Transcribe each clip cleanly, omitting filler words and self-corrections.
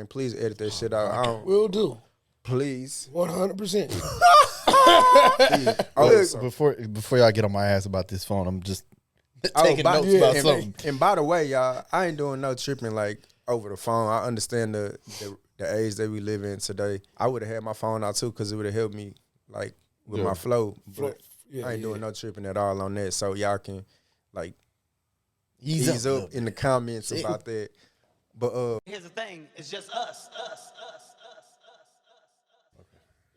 And please edit that shit out. I don't, Will do. please. 100%. Before y'all get on my ass about this phone, I'm just taking notes about something. And by the way, y'all, I ain't doing no tripping like over the phone. I understand the age that we live in today. I would have had my phone out too because it would have helped me like with my flow. But I ain't doing no tripping at all on that. So y'all can like ease up in the comments about that. But here's the thing, it's just us.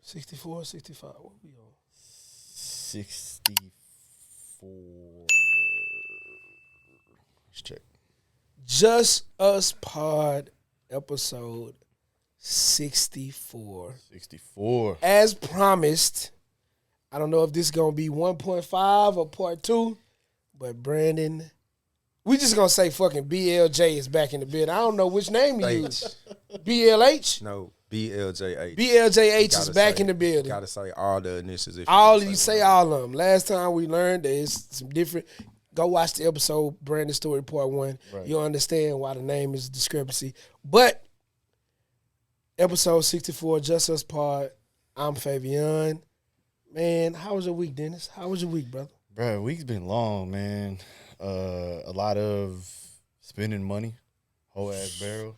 64, 65. What we on? 64. Let's check. Just Us Pod, episode 64. 64. As promised, I don't know if this is going to be 1.5 or part 2, but Brandon, we just going to say fucking BLJ is back in the building. I don't know which name you use. BLH? no, BLJH. BLJH is back in the building. Gotta say all the initials. If All you you say all of them. Last time we learned there's some different. Go watch the episode, Brandon Story Part 1. Right. You'll understand why the name is a discrepancy. But episode 64, Just Us Pod. I'm Fabian. Man, how was your week, Dennis? How was your week, brother? Bro, week's been long, man. A lot of spending money, whole ass barrel.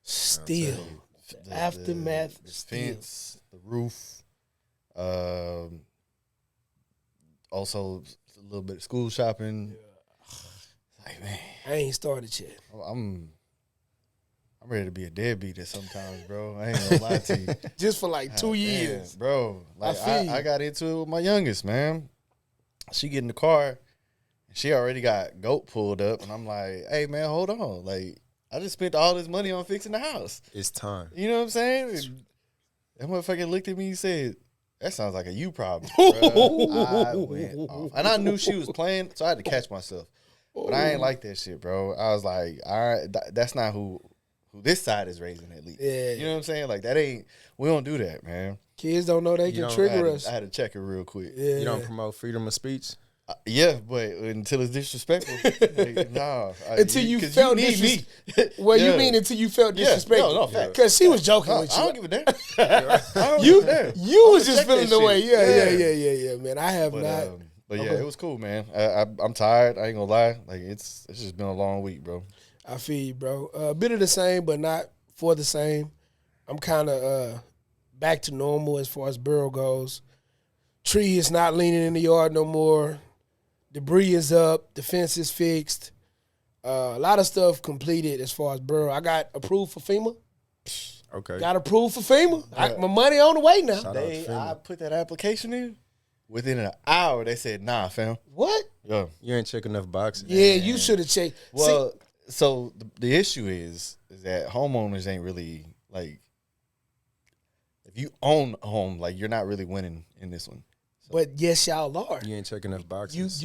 Still, the aftermath. The fence, the roof. Also, a little bit of school shopping. Yeah. Like, man, I ain't started yet. I'm ready to be a deadbeat at sometimes, bro. I ain't gonna lie to you. Just for like 2 years, man, bro. Like I got into it with my youngest, man. She get in the car, and she already got goat pulled up, and I'm like, hey man, hold on, like. I just spent all this money on fixing the house. It's time. You know what I'm saying? That motherfucker looked at me and said, that sounds like a you problem, bro. I went off. And I knew she was playing, so I had to catch myself. But I ain't like that shit, bro. I was like, all right, that's not who this side is raising, at least. Yeah. You know what I'm saying? Like, we don't do that, man. Kids don't know they can trigger us. I had to check it real quick. Yeah. You don't promote freedom of speech? Yeah, but until it's disrespectful, like, nah. Until you felt disrespectful. Well, you mean until you felt disrespectful? No, fact. Because she was joking with you. I don't give a damn. You was just feeling the way. Yeah, man. I have not. But yeah, it was cool, man. I'm tired. I ain't gonna lie. Like it's just been a long week, bro. I feel you, bro. A bit of the same, but not for the same. I'm kind of back to normal as far as burrow goes. Tree is not leaning in the yard no more. Debris is up. The fence is fixed. A lot of stuff completed as far as burrow. I got approved for FEMA. Okay. Got approved for FEMA. My money on the way now. I put that application in. Within an hour, they said, nah, fam. What? Yeah. You ain't checking enough boxes. Yeah, you should have checked. Well, so the issue is that homeowners ain't really, like, if you own a home, like, you're not really winning in this one. But yes, y'all are. You ain't checking enough boxes.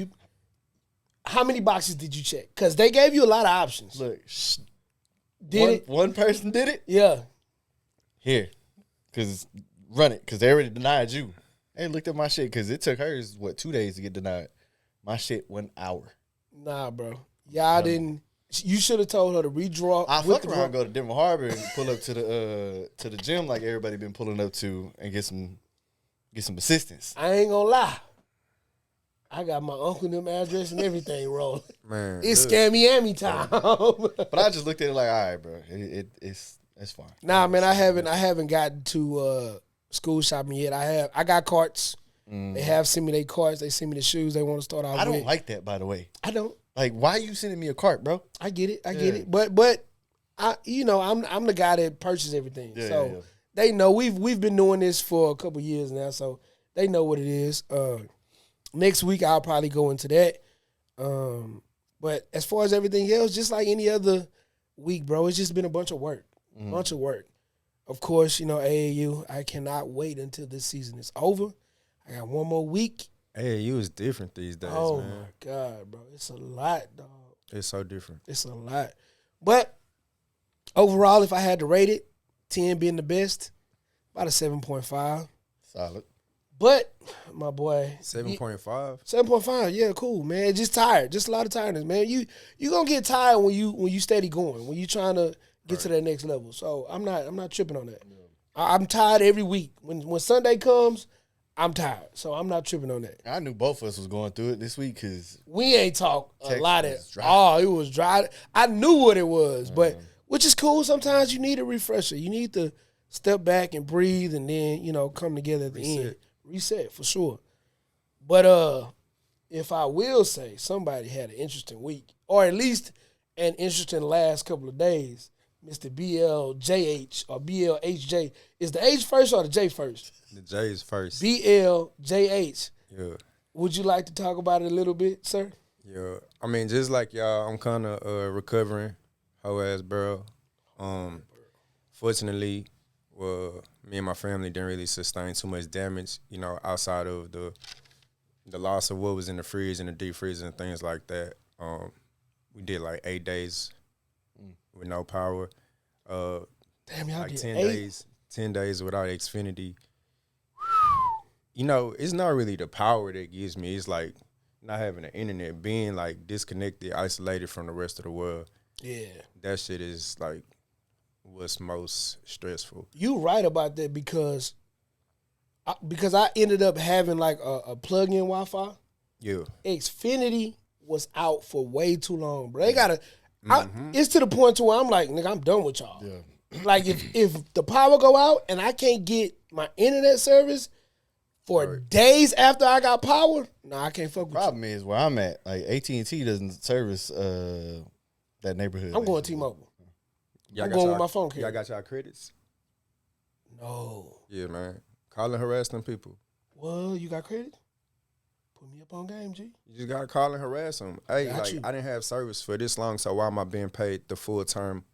How many boxes did you check? Because they gave you a lot of options. Look, one person did it? Yeah. Here. Because run it. Because they already denied you. They looked at my shit because it took hers, 2 days to get denied. My shit 1 hour. Nah, bro. Y'all didn't. You should have told her to redraw. I fuck around, go to Denver Harbor and pull up to the gym like everybody been pulling up to and get some assistance. I ain't gonna lie. I got my uncle them address and everything rolling. Man, it's scammy time. But I just looked at it like, all right, bro, it's fine. Nah, man, I haven't gotten to school shopping yet. I got carts. They have sent me their carts. They send me the shoes they want to start off with. I don't like that, by the way. I don't. Like, why are you sending me a cart, bro? I get it. I get it. But I'm the guy that purchases everything. So they know we've been doing this for a couple years now, so they know what it is. Next week I'll probably go into that. But as far as everything else, just like any other week, bro, it's just been a bunch of work. Bunch of work. Of course, AAU, I cannot wait until this season is over. I got one more week. AAU is different these days, oh, man. Oh, my God, bro. It's a lot, dog. It's so different. It's a lot. But overall, if I had to rate it, 10 being the best, about a 7.5. Solid. But, my boy. 7.5? 7.5, yeah, cool, man. Just tired. Just a lot of tiredness, man. You going to get tired when you steady going. When you trying to get to that next level. So I'm not tripping on that. Yeah. I'm tired every week. When Sunday comes, I'm tired. So I'm not tripping on that. I knew both of us was going through it this week because we ain't talked a lot of dry. It was dry. I knew what it was, but which is cool. Sometimes you need a refresher. You need to step back and breathe and then, come together at the end. Reset for sure. But if I will say somebody had an interesting week, or at least an interesting last couple of days, Mr. BLJH or BLHJ. Is the H first or the J first? The J is first. BLJH. Yeah. Would you like to talk about it a little bit, sir? Yeah. I mean, just like y'all, I'm kind of recovering, hoe ass bro. Fortunately, me and my family didn't really sustain too much damage, outside of the loss of what was in the fridge and the deep freezer and things like that. We did like 8 days with no power. Damn, y'all like did 10 8? days. 10 days without Xfinity. It's not really the power that gives me. It's like not having the internet, being like disconnected, isolated from the rest of the world. Yeah. That shit is like what's most stressful. You right about that because I ended up having like a plug-in Wi-Fi. Yeah. Xfinity was out for way too long, bro. They gotta. It's to the point to where I'm like, nigga, I'm done with y'all. Yeah. Like if the power go out and I can't get my internet service for days after I got power, I can't fuck with you. Problem is where I'm at, like AT&T doesn't service that neighborhood. I'm going T-Mobile. I'm going with my phone carrier. Y'all got y'all credits? No. Yeah, man. Call and harass them people. Well, you got credit? Put me up on game, G. You just gotta call and harass them. Hey, I didn't have service for this long, so why am I being paid the full term?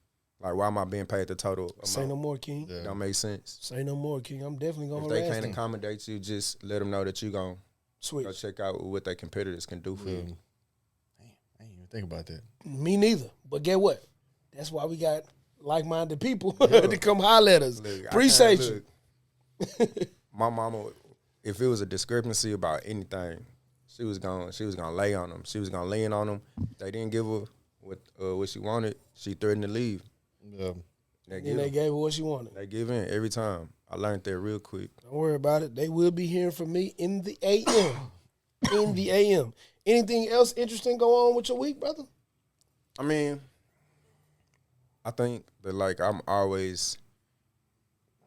Like, why am I being paid the total amount? Say no more, King. Yeah. Don't make sense. Say no more, King. I'm definitely going to harass them. If they can't accommodate you, just let them know that you're going to go check out what their competitors can do for you. Damn, I didn't even think about that. Me neither. But get what? That's why we got like-minded people to come holler at us. Look, appreciate you. My mama, if it was a discrepancy about anything, she was gonna lay on them. She was gonna lay in on them. They didn't give her what she wanted. She threatened to leave. Yeah. They gave her what she wanted. They give in every time. I learned that real quick. Don't worry about it. They will be hearing from me in the AM. In the AM. Anything else interesting go on with your week, brother? I mean, I think that like I'm always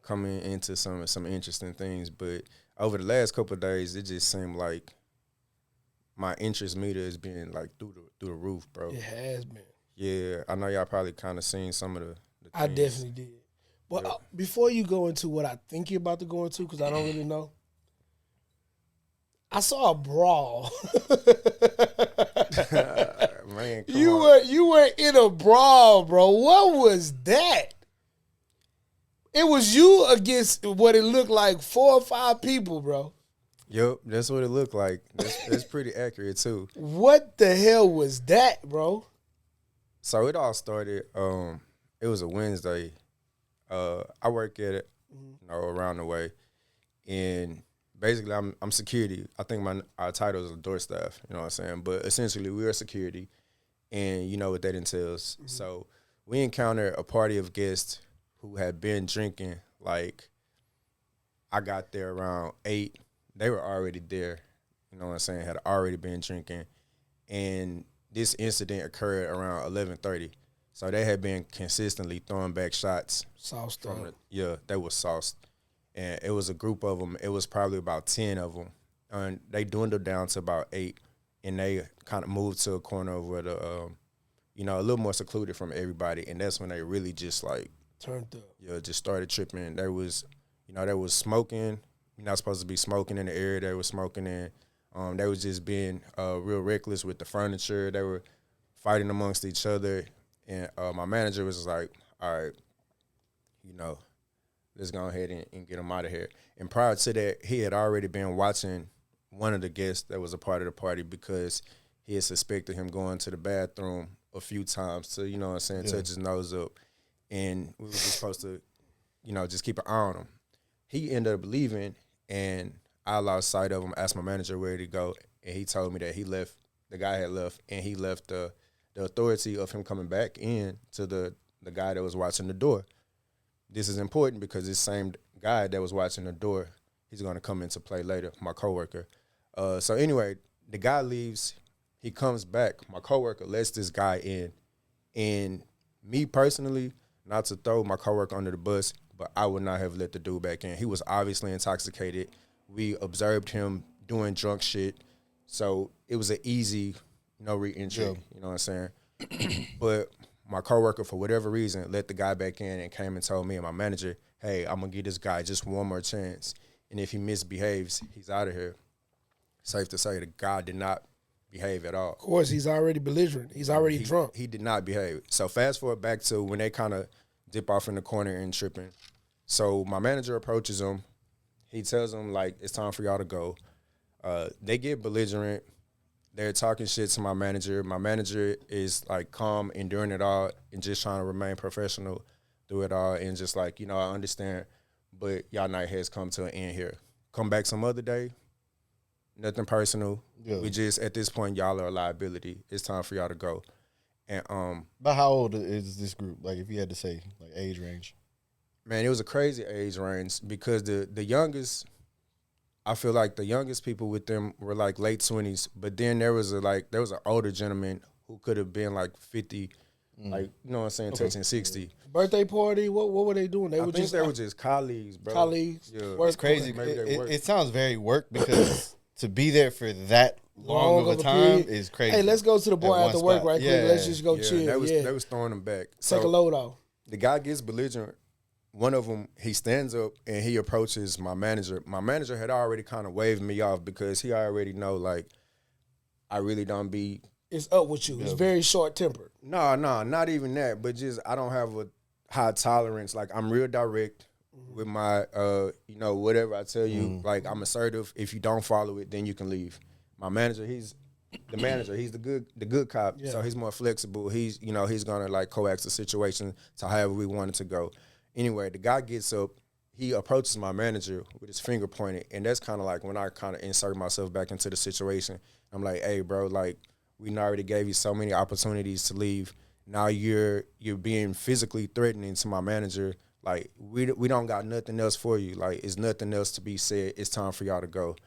coming into some interesting things, but over the last couple of days, it just seemed like my interest meter has been like through the roof, bro. It has been. Yeah, I know y'all probably kind of seen some of the things. I definitely did. But before you go into what I think you're about to go into, because I don't really know, I saw a brawl. Man, you were in a brawl, bro. What was that? It was you against what it looked like 4 or 5 people, bro. Yep, that's what it looked like. That's pretty accurate too. What the hell was that, bro? So it all started. It was a Wednesday. I work at it, around the way, and basically I'm security. I think our title is a door staff. You know what I'm saying? But essentially we are security, and you know what that entails. Mm-hmm. So we encountered a party of guests who had been drinking. Like, I got there around 8. They were already there. You know what I'm saying? Had already been drinking, and this incident occurred around 11:30. So they had been consistently throwing back shots. Sauced up. Yeah, they were sauced. And it was a group of them. It was probably about 10 of them. And they dwindled down to about 8. And they kind of moved to a corner where a little more secluded from everybody. And that's when they really just like turned up. Yeah, just started tripping. There was smoking. You're not supposed to be smoking in the area they were smoking in. They was just being real reckless with the furniture. They were fighting amongst each other. And my manager was just like, all right, let's go ahead and get him out of here. And prior to that, he had already been watching one of the guests that was a part of the party because he had suspected him going to the bathroom a few times to, touch his nose up. And we were just supposed to, just keep an eye on him. He ended up leaving, and I lost sight of him, asked my manager where to go, and he told me that the guy had left, and he left the authority of him coming back in to the the guy that was watching the door. This is important because this same guy that was watching the door, he's going to come into play later, my coworker. So anyway, the guy leaves. He comes back. My coworker lets this guy in. And me personally, not to throw my coworker under the bus, but I would not have let the dude back in. He was obviously intoxicated. We observed him doing drunk shit. So it was an easy, no re-entry. Yeah. You know what I'm saying? But my coworker, for whatever reason, let the guy back in and came and told me and my manager, hey, I'm going to give this guy just one more chance. And if he misbehaves, he's out of here. Safe to say the guy did not behave at all. Of course, he's already belligerent. He's already drunk. He did not behave. So fast forward back to when they kind of dip off in the corner and tripping. So my manager approaches him. He tells him, like, it's time for y'all to go. They get belligerent. They're talking shit to my manager. My manager is, like, calm and during it all and just trying to remain professional through it all and just like, you know, I understand, but y'all night has come to an end here. Come back some other day. Nothing personal. Yeah. We just, at this point, y'all are a liability. It's time for y'all to go. And But how old is this group? Like, if you had to say, like, age range. Man, it was a crazy age range because the youngest, I feel like the youngest people with them were like late 20s, but then there was an older gentleman who could have been like 50, like, you know what I'm saying, touching 60. Birthday party? What were they doing? They were just colleagues, bro. Colleagues. Yeah. It's crazy. It sounds very work because to be there for that long of a time is crazy. Hey, let's go to the bar after work right quick. Let's just go chill. They was throwing them back. Take a load off. The guy gets belligerent. One of them, he stands up and he approaches my manager. My manager had already kind of waved me off because he already know, like, I really don't be. It's up with you. It's very short-tempered. No, not even that. But just I don't have a high tolerance. Like, I'm real direct with my, you know, whatever I tell you. Like, I'm assertive. If you don't follow it, then you can leave. My manager, he's the manager. He's the good cop. Yeah. So he's more flexible. He's gonna like coax the situation to however we want it to go. Anyway, the guy gets up, he approaches my manager with his finger pointed, and that's kind of like when I kind of insert myself back into the situation. I'm like, hey, bro, like, we already gave you so many opportunities to leave. Now you're being physically threatening to my manager. Like, we don't got nothing else for you. Like, it's nothing else to be said. It's time for y'all to go.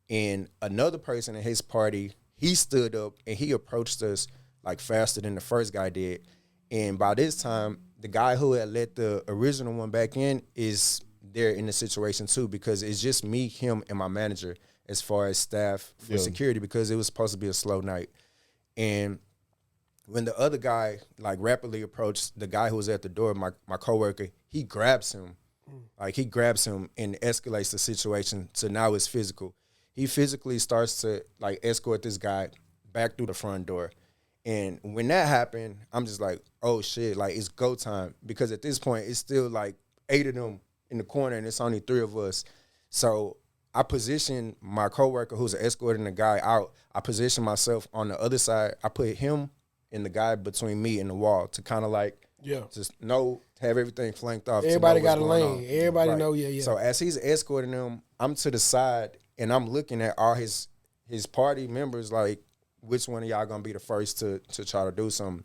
And another person in his party, he stood up, and he approached us, like, faster than the first guy did. And by this time, the guy who had let the original one back in is there in the situation too, because it's just me, him, and my manager as far as staff for security, because it was supposed to be a slow night. And when the other guy like rapidly approached the guy who was at the door, my coworker, he grabs him. Like, he grabs him and escalates the situation to now it's physical. He physically starts to like escort this guy back through the front door. And when that happened, I'm just like, oh, shit, like, it's go time. Because at this point, it's still, like, 8 of them in the corner, and it's only 3 of us. So I position my coworker who's escorting the guy out. I position myself on the other side. I put him and the guy between me and the wall to kind of, like, just have everything flanked off. Everybody got a lane. Everybody know, So as he's escorting them, I'm to the side, and I'm looking at all his party members, like, which one of y'all gonna be the first to try to do something?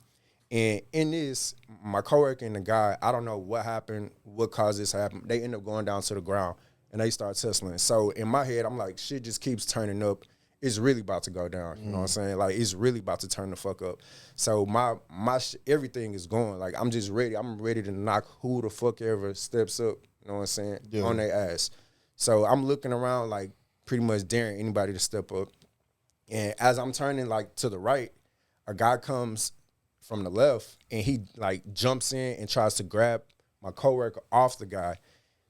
And in this, my coworker and the guy, I don't know what happened, what caused this to happen. They end up going down to the ground and they start tussling. So in my head, I'm like, shit just keeps turning up. It's really about to go down. You know what I'm saying? Like, it's really about to turn the fuck up. So my everything is going. Like, I'm just ready. I'm ready to knock who the fuck ever steps up. You know what I'm saying? On their ass. So I'm looking around, like, pretty much daring anybody to step up. And as I'm turning, like, to the right, a guy comes from the left, and he, like, jumps in and tries to grab my coworker off the guy.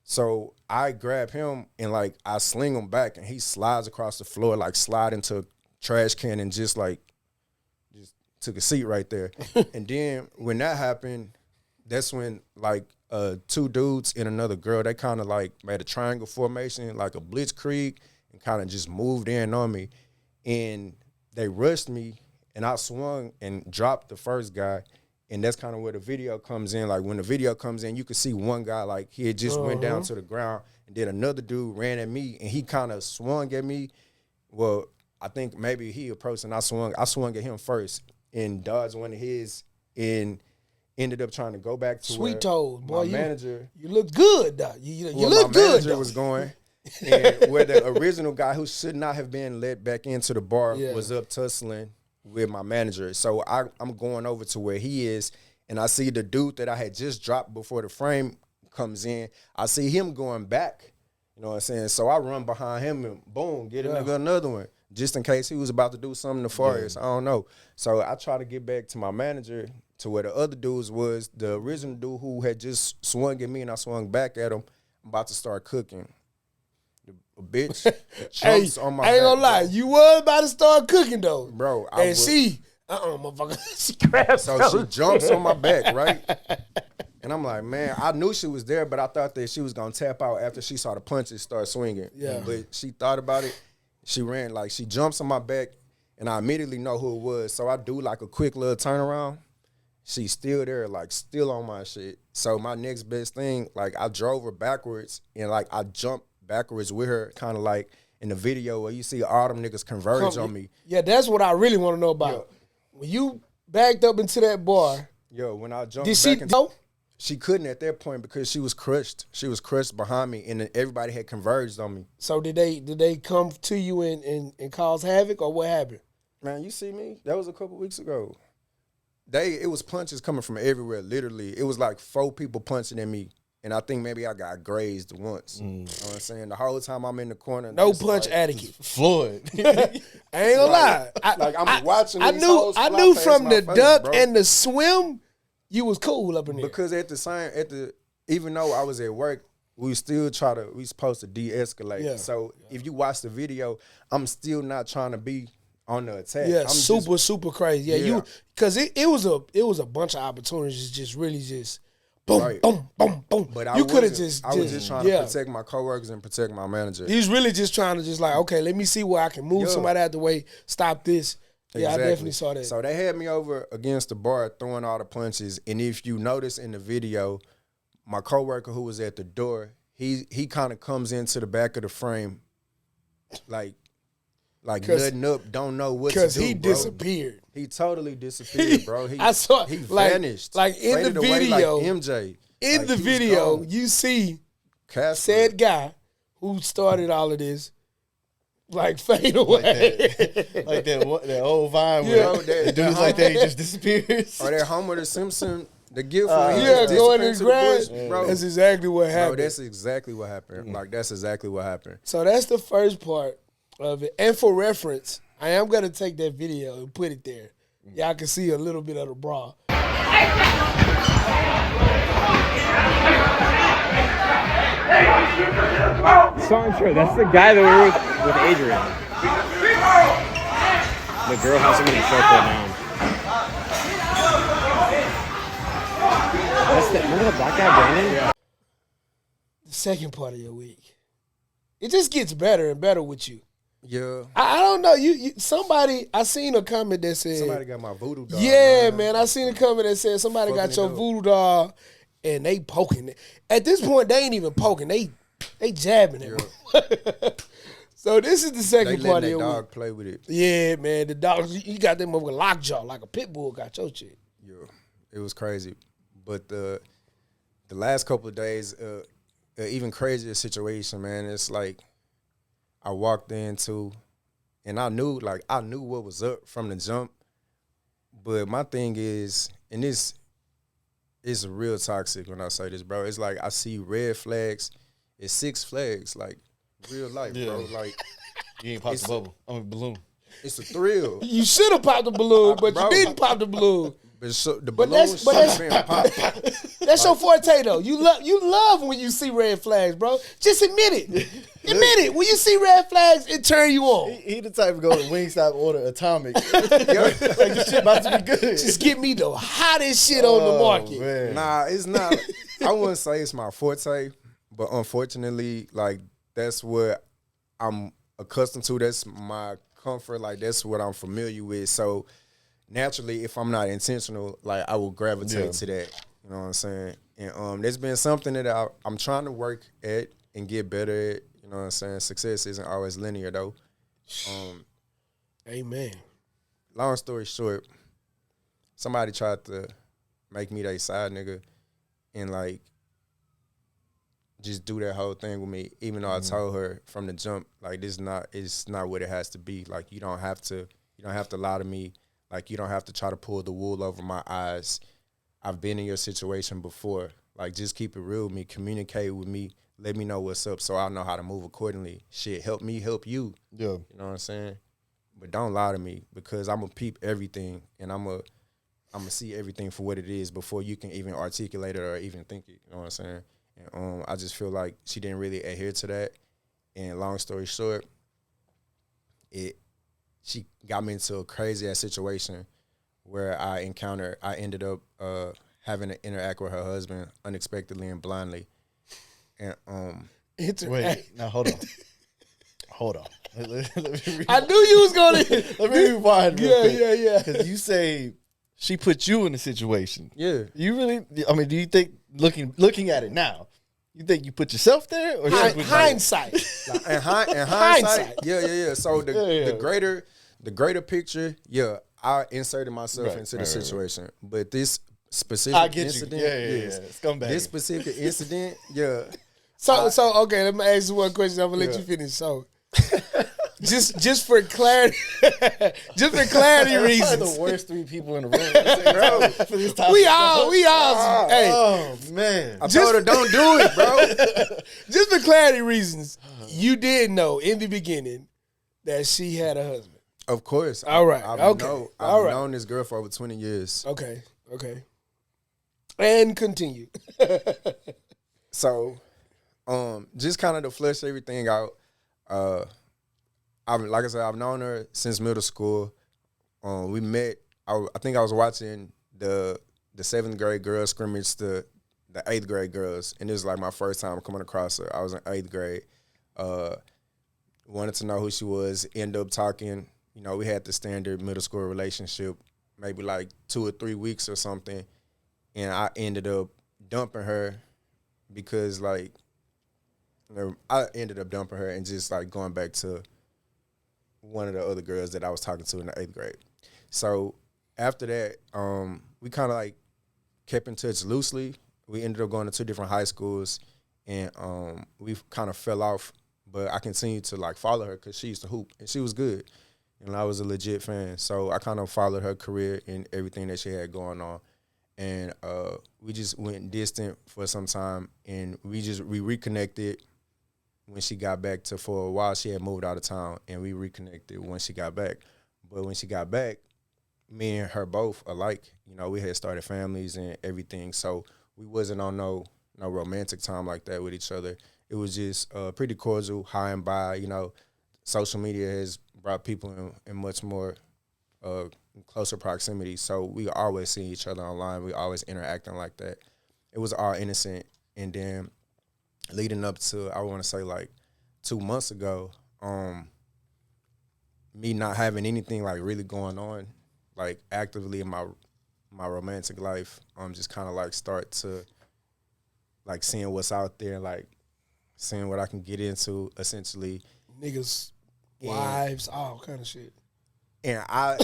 So I grab him, and, like, I sling him back, and he slides across the floor, like, slide into a trash can and just took a seat right there. And then when that happened, that's when, like, 2 dudes and another girl, they kind of, like, made a triangle formation, like a blitzkrieg, and kind of just moved in on me. And they rushed me, and I swung and dropped the first guy. And that's kind of where the video comes in. Like, when the video comes in, you can see one guy, like, he had just went down to the ground. And then another dude ran at me, and he kind of swung at me. Well, I think maybe he approached, and I swung at him first and dodged one of his. And ended up trying to go back to Sweet toes, boy. My manager. You look good, though. You Well, look my good, manager though. was going, and where the original guy who should not have been let back into the bar was up tussling with my manager. So I'm going over to where he is, and I see the dude that I had just dropped before the frame comes in. I see him going back. You know what I'm saying? So I run behind him and boom, get a nigga another one. Just in case he was about to do something nefarious. I don't know. So I try to get back to my manager to where the other dudes was. The original dude who had just swung at me and I swung back at him. I'm about to start cooking. The bitch jumps on my back. I ain't gonna lie. You was about to start cooking, though. Bro, motherfucker. She grabs so she jumps on my back, right? And I'm like, man, I knew she was there, but I thought that she was gonna tap out after she saw the punches start swinging. Yeah. But she thought about it. She ran, like, she jumps on my back, and I immediately know who it was. So I do, like, a quick little turnaround. She's still there, like, still on my shit. So my next best thing, like, I drove her backwards, and, like, I jumped backwards with her, kind of like in the video where you see all them niggas converge on me. Yeah, that's what I really want to know about. Yo. When you backed up into that bar, when I jumped did back she know? She couldn't at that point because she was crushed. She was crushed behind me, and then everybody had converged on me. So did they come to you and cause havoc, or what happened? Man, you see me? That was a couple weeks ago. It was punches coming from everywhere, literally. It was like 4 people punching at me, and I think maybe I got grazed once. You know what I'm saying? The whole time I'm in the corner. No punch etiquette. Floyd. I ain't gonna lie. I'm watching I these knew hoes I fly knew past from my the face, duck bro. and the swim, you was cool up in there. Because even though I was at work, we supposed to de-escalate. Yeah. So if you watch the video, I'm still not trying to be on the attack. Yeah, I'm super crazy. Yeah, because it was a bunch of opportunities, just really just boom, Right. boom, boom, boom. But you could have I was just trying to protect my coworkers and protect my manager. He was really just trying to okay, let me see where I can move somebody out the way, stop this. Yeah, Exactly. I definitely saw that. So they had me over against the bar throwing all the punches, and if you notice in the video, my coworker who was at the door, he kind of comes into the back of the frame, like nutting up, don't know what to do, because he disappeared. He totally disappeared, bro. I saw he vanished. Like in the faded away video, like MJ. In Like, the he was video, gone. you see Casper. said guy who started all of this, like fade away. Like that old Vine Yeah. where the dudes like that, he just disappears. Or that Homer the Simpson, the gift Yeah, when he just going in disappeared to the grass. bush, bro. That's exactly what happened. Bro, that's exactly what happened. Like, that's exactly what happened. So that's the first part of it. And for reference, I am gonna take that video and put it there. Y'all can see a little bit of the bra. So untrue. That's the guy that we were with Adrian. The girl has him in a chokehold now. That's remember the black guy, Brandon? Yeah. The second part of your week. It just gets better and better with you. Yeah. I don't know. Somebody, I seen a comment that said Somebody got my voodoo doll. yeah, man. I seen a comment that said somebody Fucking got your it up. voodoo doll and they poking it. At this point, they ain't even poking. They jabbing it. So this is the They second part letting of their your dog week. play with it. Yeah, man. The dog, you got them over lockjaw like a pit bull got your shit. Yeah. It was crazy. But the last couple of days, even crazier situation, man. It's like I walked into, and I knew what was up from the jump. But my thing is, and this is real toxic when I say this, bro. It's like I see red flags. It's 6 flags, like real life, bro. Like You ain't popped the bubble. I'm a balloon. it's a thrill. You should have popped the balloon, but Bro. you didn't pop the balloon. But the But balloon that's- should but have been popped. That's your forte, though. You love when you see red flags, bro. Just admit it. Admit it. When you see red flags, it turn you on. He the type to go to Wingstop order Atomic. Like this shit about to be good. Just get me the hottest shit on the market. Man. Nah, it's not. I wouldn't say it's my forte, but unfortunately, like that's what I'm accustomed to. That's my comfort. Like that's what I'm familiar with. So naturally, if I'm not intentional, like I will gravitate to that. You know what I'm saying? And there's been something that I'm trying to work at and get better at. You know what I'm saying? Success isn't always linear though. Amen. Long story short, somebody tried to make me their side nigga, and like just do that whole thing with me. Even though I told her from the jump, like it's not what it has to be. Like you don't have to lie to me. Like you don't have to try to pull the wool over my eyes. I've been in your situation before. Like just keep it real with me. Communicate with me. Let me know what's up so I'll know how to move accordingly. Shit, help me help you. Yeah. You know what I'm saying? But don't lie to me because I'm going to peep everything and I'm going to see everything for what it is before you can even articulate it or even think it. You know what I'm saying? And I just feel like she didn't really adhere to that. And long story short, she got me into a crazy-ass situation where I ended up having to interact with her husband unexpectedly and blindly. And wait, now hold on. Hold on. I knew you was going to. Let me rewind real quick. Yeah. Because you say she put you in a situation. Yeah. You really, I mean, do you think, looking at it now, you think you put yourself there? Or hindsight. In hindsight. Yeah. So the greater picture, yeah, I inserted myself into the situation. But this specific incident, Scumbag. This specific incident, yeah. So okay, let me ask you one question. I'm gonna let you finish. So, just for clarity, reasons, the worst three people in the room for this topic. We all. Hey, oh man, I told her don't do it, bro. Just for clarity reasons, you did know in the beginning that she had a husband. Of course. All right. I've All right. known this girl for over 20 years. Okay. And continue. So, just kind of to flesh everything out, like I said, I've known her since middle school. We met. I think I was watching the 7th grade girls scrimmage the 8th grade girls, and it was like my first time coming across her. I was in 8th grade. Wanted to know who she was. End up talking. You know, we had the standard middle school relationship, maybe like 2 or 3 weeks or something, and I ended up dumping her because like. I ended up dumping her and just like going back to one of the other girls that I was talking to in the 8th grade. So after that, we kind of like kept in touch loosely. We ended up going to 2 different high schools, and we kind of fell off. But I continued to like follow her because she used to hoop and she was good, and I was a legit fan. So I kind of followed her career and everything that she had going on. And we just went distant for some time, and we reconnected. When she got back for a while, she had moved out of town, and we reconnected when she got back. But when she got back, me and her both alike, you know, we had started families and everything. So we wasn't on no romantic time like that with each other. It was just pretty cordial, high and by. You know, social media has brought people in much more closer proximity. So we always see each other online. We always interacting like that. It was all innocent. And then leading up to, I want to say like 2 months ago, me not having anything like really going on, like actively in my romantic life, just kind of like start to like seeing what's out there, like seeing what I can get into, essentially. Niggas, wives, all kind of shit. And I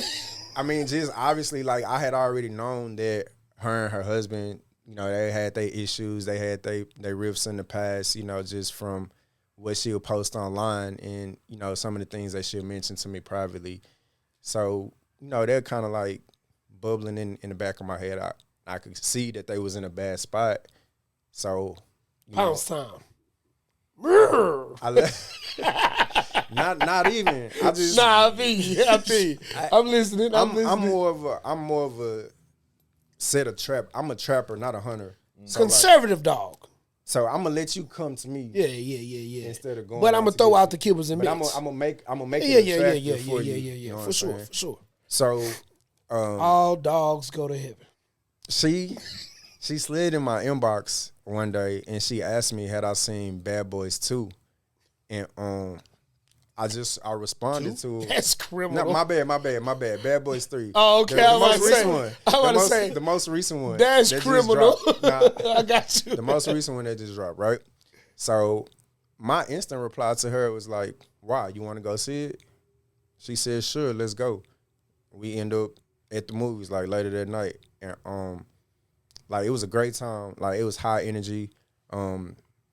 mean, just obviously, like I had already known that her and her husband, you know, they had their issues, they had their rifts in the past, you know, just from what she would post online and, you know, some of the things that she'll mention to me privately. So, you know, they're kind of like bubbling in the back of my head. I could see that they was in a bad spot. So, Pounce time. I not even. I just I feel. I'm listening. I'm more of a set a trap. I'm a trapper, not a hunter. So conservative dog. So I'm gonna let you come to me. Yeah. Instead of going. But I'm gonna throw out the kibbles and mix. mix. I'm gonna make it attractive for you. Yeah. For sure. So all dogs go to heaven. She slid in my inbox one day and she asked me had I seen Bad Boys 2, and I responded to that's criminal. No, my bad. Bad Boys 3. Oh, okay. The most recent one. The most recent one. That's criminal. I got you. The most recent one that just dropped, right? So my instant reply to her was like, "Why? You want to go see it?" She said, "Sure, let's go." We end up at the movies like later that night, and like it was a great time. Like it was high energy.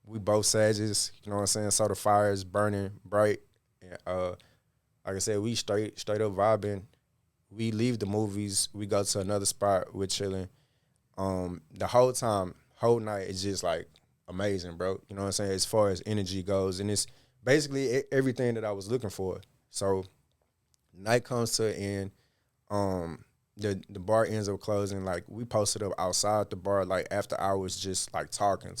We both Sages, you know what I'm saying? So the fire is burning bright. And, like I said, we straight up vibing. We leave the movies, we go to another spot, we're chilling. The whole night is just like amazing, bro. You know what I'm saying? As far as energy goes, and it's basically everything that I was looking for. So night comes to an end. The bar ends up closing. Like we posted up outside the bar, like after hours, just like talking.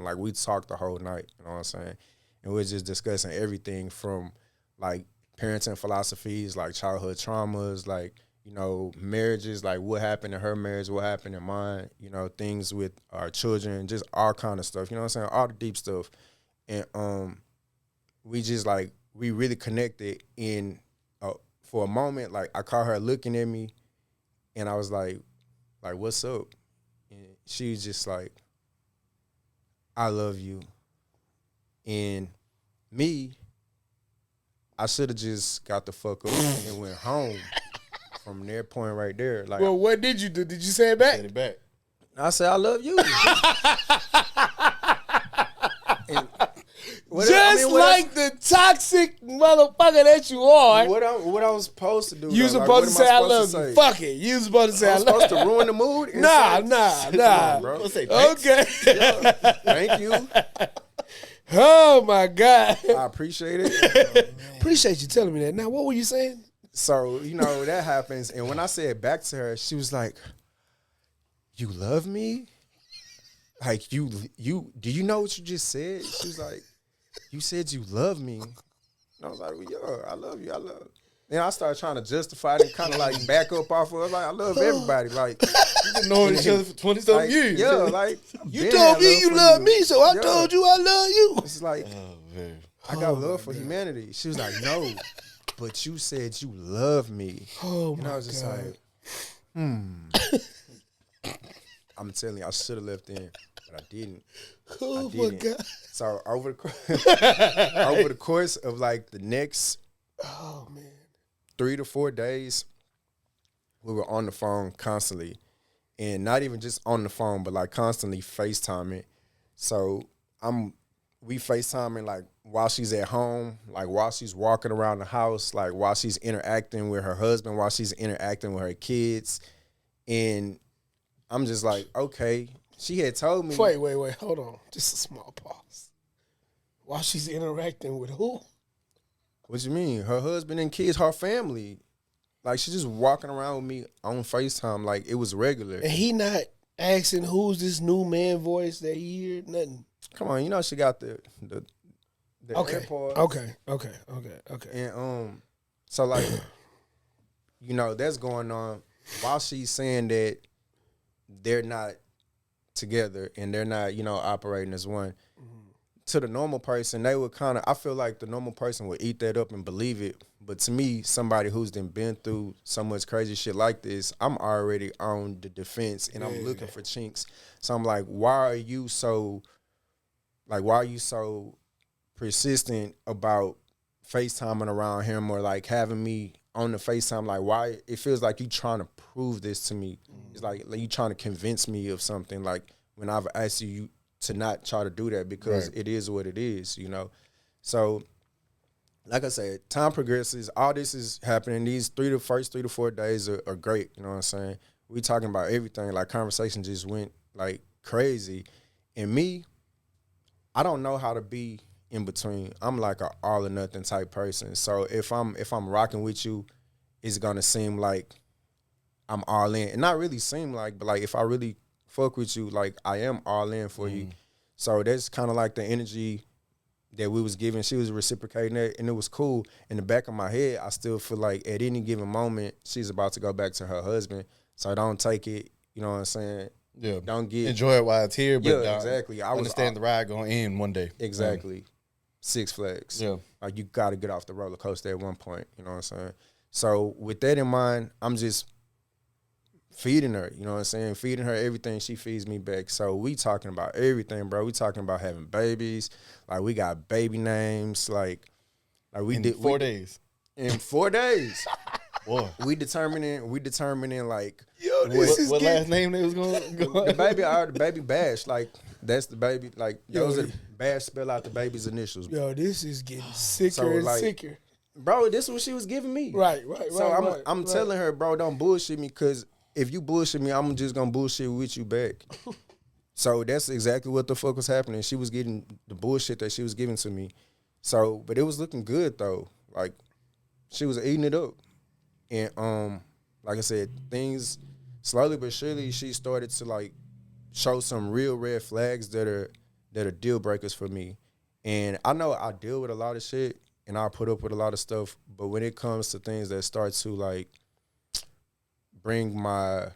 Like we talked the whole night. You know what I'm saying? And we're just discussing everything from like parenting philosophies, like childhood traumas, like, you know, marriages, like what happened in her marriage, what happened in mine, you know, things with our children, just all kind of stuff, you know what I'm saying, all the deep stuff. And we just like, we really connected in, for a moment, like I caught her looking at me and I was like, what's up? And she was just like, I love you. And me, I should have just got the fuck up and went home from their point right there. Like, well, what did you do? Did you say it back? Said it back. I said, I love you. The toxic motherfucker that you are. What I was supposed to do? You supposed to say I love you. Fuck it. You supposed to say I love you. I'm supposed to ruin the mood? Nah. Bro. Say thanks. Okay. Yeah, thank you. Oh my God. I appreciate it. Appreciate you telling me that. Now, what were you saying? So, you know, that happens. And when I said back to her, she was like, you love me? Like, you do you know what you just said? She was like, you said you love me. And I was like, well, yeah, I love you. Then I started trying to justify it and kind of like back up off of it. Like, I love everybody. Like, You've been knowing each other for 20-something years. Yeah, like, You told me you love me, so I told you I love you. It's like, I got love for humanity. She was like, no, but you said you love me. Oh, and my I was just God. like, I'm telling you, I should have left then, but I didn't. Oh, my God. So over the course of like the next 3 to 4 days, we were on the phone constantly. And not even just on the phone, but like constantly FaceTiming. So we FaceTiming like while she's at home, like while she's walking around the house, like while she's interacting with her husband, while she's interacting with her kids. And I'm just like, okay. She had told me. Wait, hold on. Just a small pause. While she's interacting with who? What you mean? Her husband and kids, her family. Like, she's just walking around with me on FaceTime like it was regular. And he not asking who's this new man voice that he hear? Nothing. Come on, you know she got the AirPods. Okay. And so like, you know, that's going on while she's saying that they're not together and they're not, you know, operating as one. To the normal person, they would kind of, I feel like the normal person would eat that up and believe it. But to me, somebody who's been through so much crazy shit like this, I'm already on the defense and I'm looking for chinks. So I'm like, why are you so persistent about FaceTiming around him or like having me on the FaceTime? Like, why? It feels like you trying to prove this to me. It's like you trying to convince me of something. Like when I've asked you to not try to do that because it is what it is, you know? So, like I said, time progresses. All this is happening. These first 3 to 4 days are great, you know what I'm saying? We talking about everything. Like, conversation just went, like, crazy. And me, I don't know how to be in between. I'm like a all or nothing type person. So, if I'm rocking with you, it's going to seem like I'm all in. And not really seem like, but, like, if I really fuck with you, like I am all in for you. So that's kind of like the energy that we was giving. She was reciprocating that, and it was cool. In the back of my head, I still feel like at any given moment, she's about to go back to her husband. So don't take it, you know what I'm saying? Yeah. Don't get enjoy it while it's here, but exactly. I understand the ride going to end one day. Exactly. Six Flags. Yeah. Like you got to get off the roller coaster at one point, you know what I'm saying? So with that in mind, I'm just feeding her, you know what I'm saying? Feeding her everything, she feeds me back. So we talking about everything, bro. We talking about having babies. Like we got baby names. Like we in did 4 days. In 4 days. Boy. We determining like Yo, this is what getting... last name they was going? The baby Bash. Like that's the baby. Like those are the Bash spell out the baby's initials. Yo, this is getting sicker So, and like, sicker. Bro, this is what she was giving me. Right. So I'm telling her, bro, don't bullshit me, because if you bullshit me, I'm just gonna bullshit with you back. So that's exactly what the fuck was happening. She was getting the bullshit that she was giving to me. So, but it was looking good though. Like she was eating it up, and like I said, things slowly but surely she started to like show some real red flags that are deal breakers for me. And I know I deal with a lot of shit and I put up with a lot of stuff, but when it comes to things that start to like bring my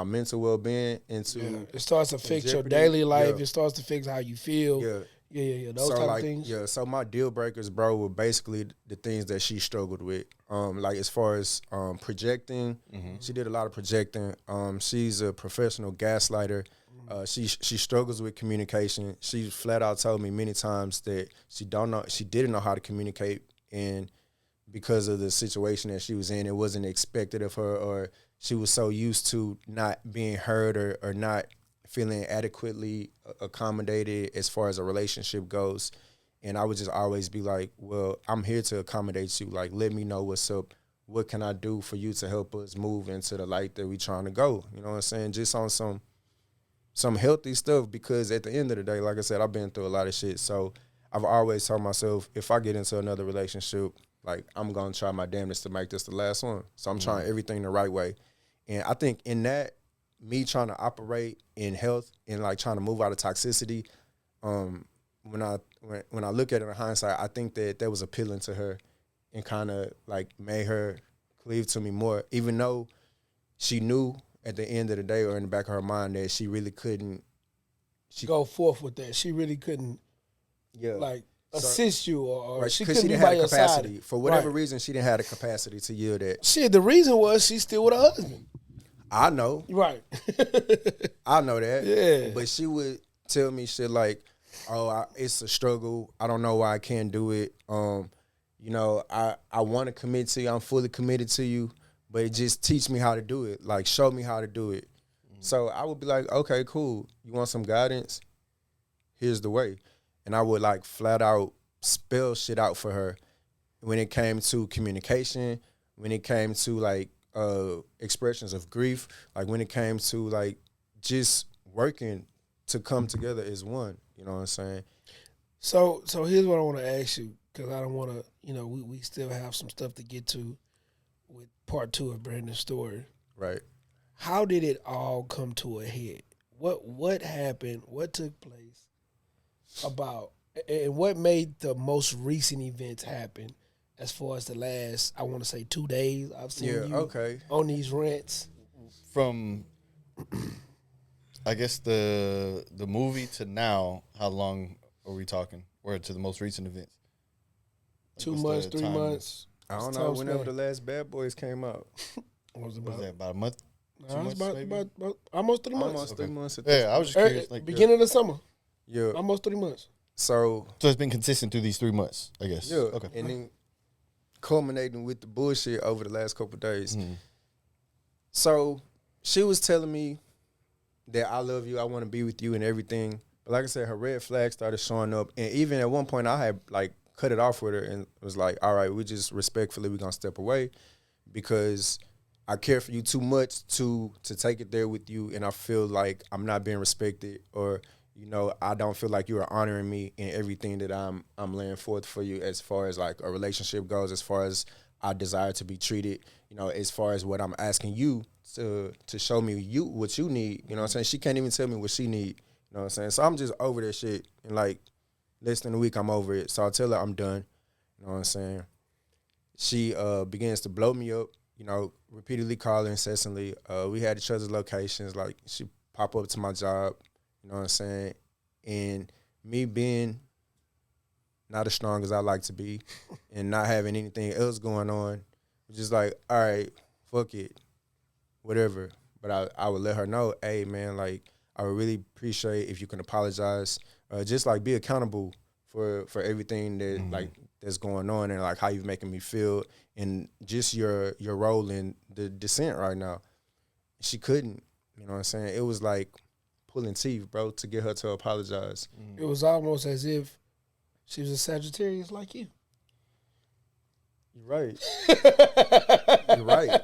mental well-being into it starts to fix your jeopardy, daily life. yeah. It starts to fix how you feel. Yeah. Those type of things. Yeah, so my deal breakers, bro, were basically the things that she struggled with. Like as far as projecting, she did a lot of projecting. She's a professional gaslighter. She struggles with communication. She flat out told me many times that she didn't know how to communicate, and because of the situation that she was in, it wasn't expected of her, or she was so used to not being heard or not feeling adequately accommodated as far as a relationship goes. And I would just always be like, well, I'm here to accommodate you. Like, let me know what's up. What can I do for you to help us move into the light that we trying to go? You know what I'm saying? Just on some healthy stuff, because at the end of the day, like I said, I've been through a lot of shit. So I've always told myself, if I get into another relationship, like I'm going to try my damnedest to make this the last one. So I'm trying everything the right way. And I think in that, me trying to operate in health and like trying to move out of toxicity, when I look at it in hindsight, I think that was appealing to her and kind of like made her cleave to me more, even though she knew at the end of the day or in the back of her mind that she really couldn't go forth with that. She really couldn't like assist you, or right, she couldn't didn't be by have your the capacity. side. For whatever reason, she didn't have the capacity to yield that. Shit, the reason was she's still with her husband. I know. Right. I know that. Yeah. But she would tell me shit like, oh, it's a struggle. I don't know why I can't do it. You know, I want to commit to you. I'm fully committed to you. But it just teach me how to do it. Like, show me how to do it. So I would be like, okay, cool. You want some guidance? Here's the way. And I would like flat out spell shit out for her when it came to communication, when it came to like expressions of grief, like when it came to like just working to come together as one. You know what I'm saying? So here's what I want to ask you, because I don't want to, you know, we still have some stuff to get to with part 2 of Brandon's story. Right. How did it all come to a head? What happened? What took place? And what made the most recent events happen? As far as the last, I want to say 2 days, I've seen you on these rants. From, I guess, the movie to now, how long are we talking? Or to the most recent events? Like 2 months, 3 months. I don't know. Whenever the last Bad Boys came out. Was that about a month? It was about almost 3 months. Almost 3 months. I was just curious. Like, beginning of the summer. Yeah. Almost 3 months. So it's been consistent through these 3 months, I guess. Yeah. Okay. And then culminating with the bullshit over the last couple of days. Mm-hmm. So she was telling me that I love you, I want to be with you and everything. But like I said, her red flag started showing up. And even at one point I had like cut it off with her and was like, all right, we just respectfully, we're going to step away because I care for you too much to take it there with you. And I feel like I'm not being respected, or, you know, I don't feel like you are honoring me in everything that I'm laying forth for you as far as like a relationship goes, as far as I desire to be treated, you know, as far as what I'm asking you to show me what you need. You know what I'm saying? She can't even tell me what she need. You know what I'm saying? So I'm just over that shit. And like less than a week, I'm over it. So I tell her I'm done. You know what I'm saying? She begins to blow me up, you know, repeatedly calling incessantly. We had each other's locations. Like she pop up to my job. You know what I'm saying? And me being not as strong as I like to be and not having anything else going on, just like, all right, fuck it, whatever. But I would let her know, hey, man, like, I would really appreciate if you can apologize. Just, like, be accountable for everything that, like, that's going on and, like, how you're making me feel and just your role in the descent right now. She couldn't. You know what I'm saying? It was like pulling teeth, bro, to get her to apologize. It was almost as if she was a Sagittarius like you. You're right. You're right.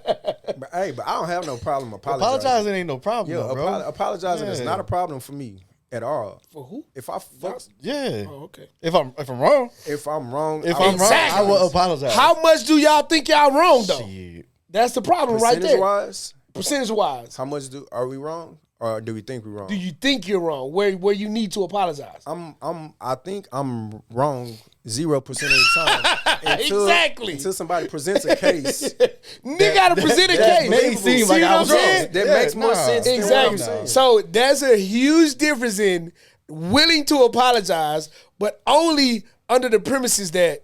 But hey, I don't have no problem apologizing. Apologizing ain't no problem, Yeah, bro. apologizing is not a problem for me at all. For who? If I fuck, Yeah. Oh, okay. If I'm wrong, if I'm wrong, I will apologize. How much do y'all think y'all wrong though? Shit. That's the problem right there. Percentage wise, how much are we wrong, or do we think we're wrong? do you think you're wrong? Where you need to apologize? I think I'm wrong 0% of the time. Exactly. Until somebody presents a case. Nigga gotta present a case. May seem like See I what was I'm wrong. saying? That makes more sense. Exactly. Than what I'm saying. So there's a huge difference in willing to apologize, but only under the premises that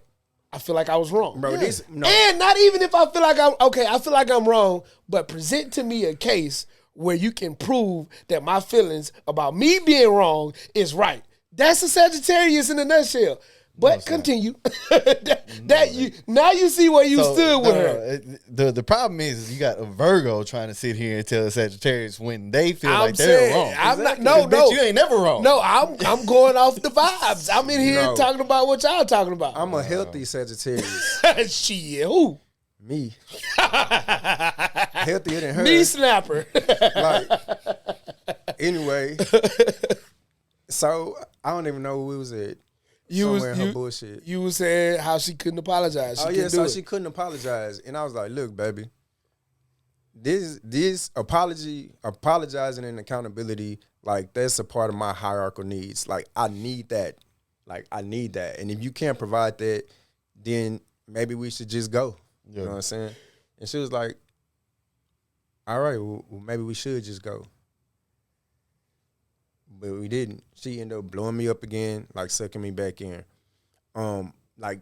I feel like I was wrong. Bro, And not even if I feel like I feel like I'm wrong, but present to me a case where you can prove that my feelings about me being wrong is right. That's a Sagittarius in a nutshell. But continue. Now you see where you stood with her. The problem is you got a Virgo trying to sit here and tell a Sagittarius when they feel I'm like they're saying, wrong. I'm not. Because, No. bitch, you ain't never wrong. No, I'm going off the vibes. I'm in here No. talking about what y'all talking about. I'm a healthy Sagittarius. Shit, who? Me. Healthier than her. Me snapper. Like, anyway. So, I don't even know where we was at. Somewhere in her bullshit. You was saying how she couldn't apologize. She couldn't apologize. And I was like, look, baby, this apologizing and accountability, like, that's a part of my hierarchical needs. Like, I need that. And if you can't provide that, then maybe we should just go. You know what I'm saying? And she was like, all right, well, maybe we should just go. But we didn't. She ended up blowing me up again, like sucking me back in. Like,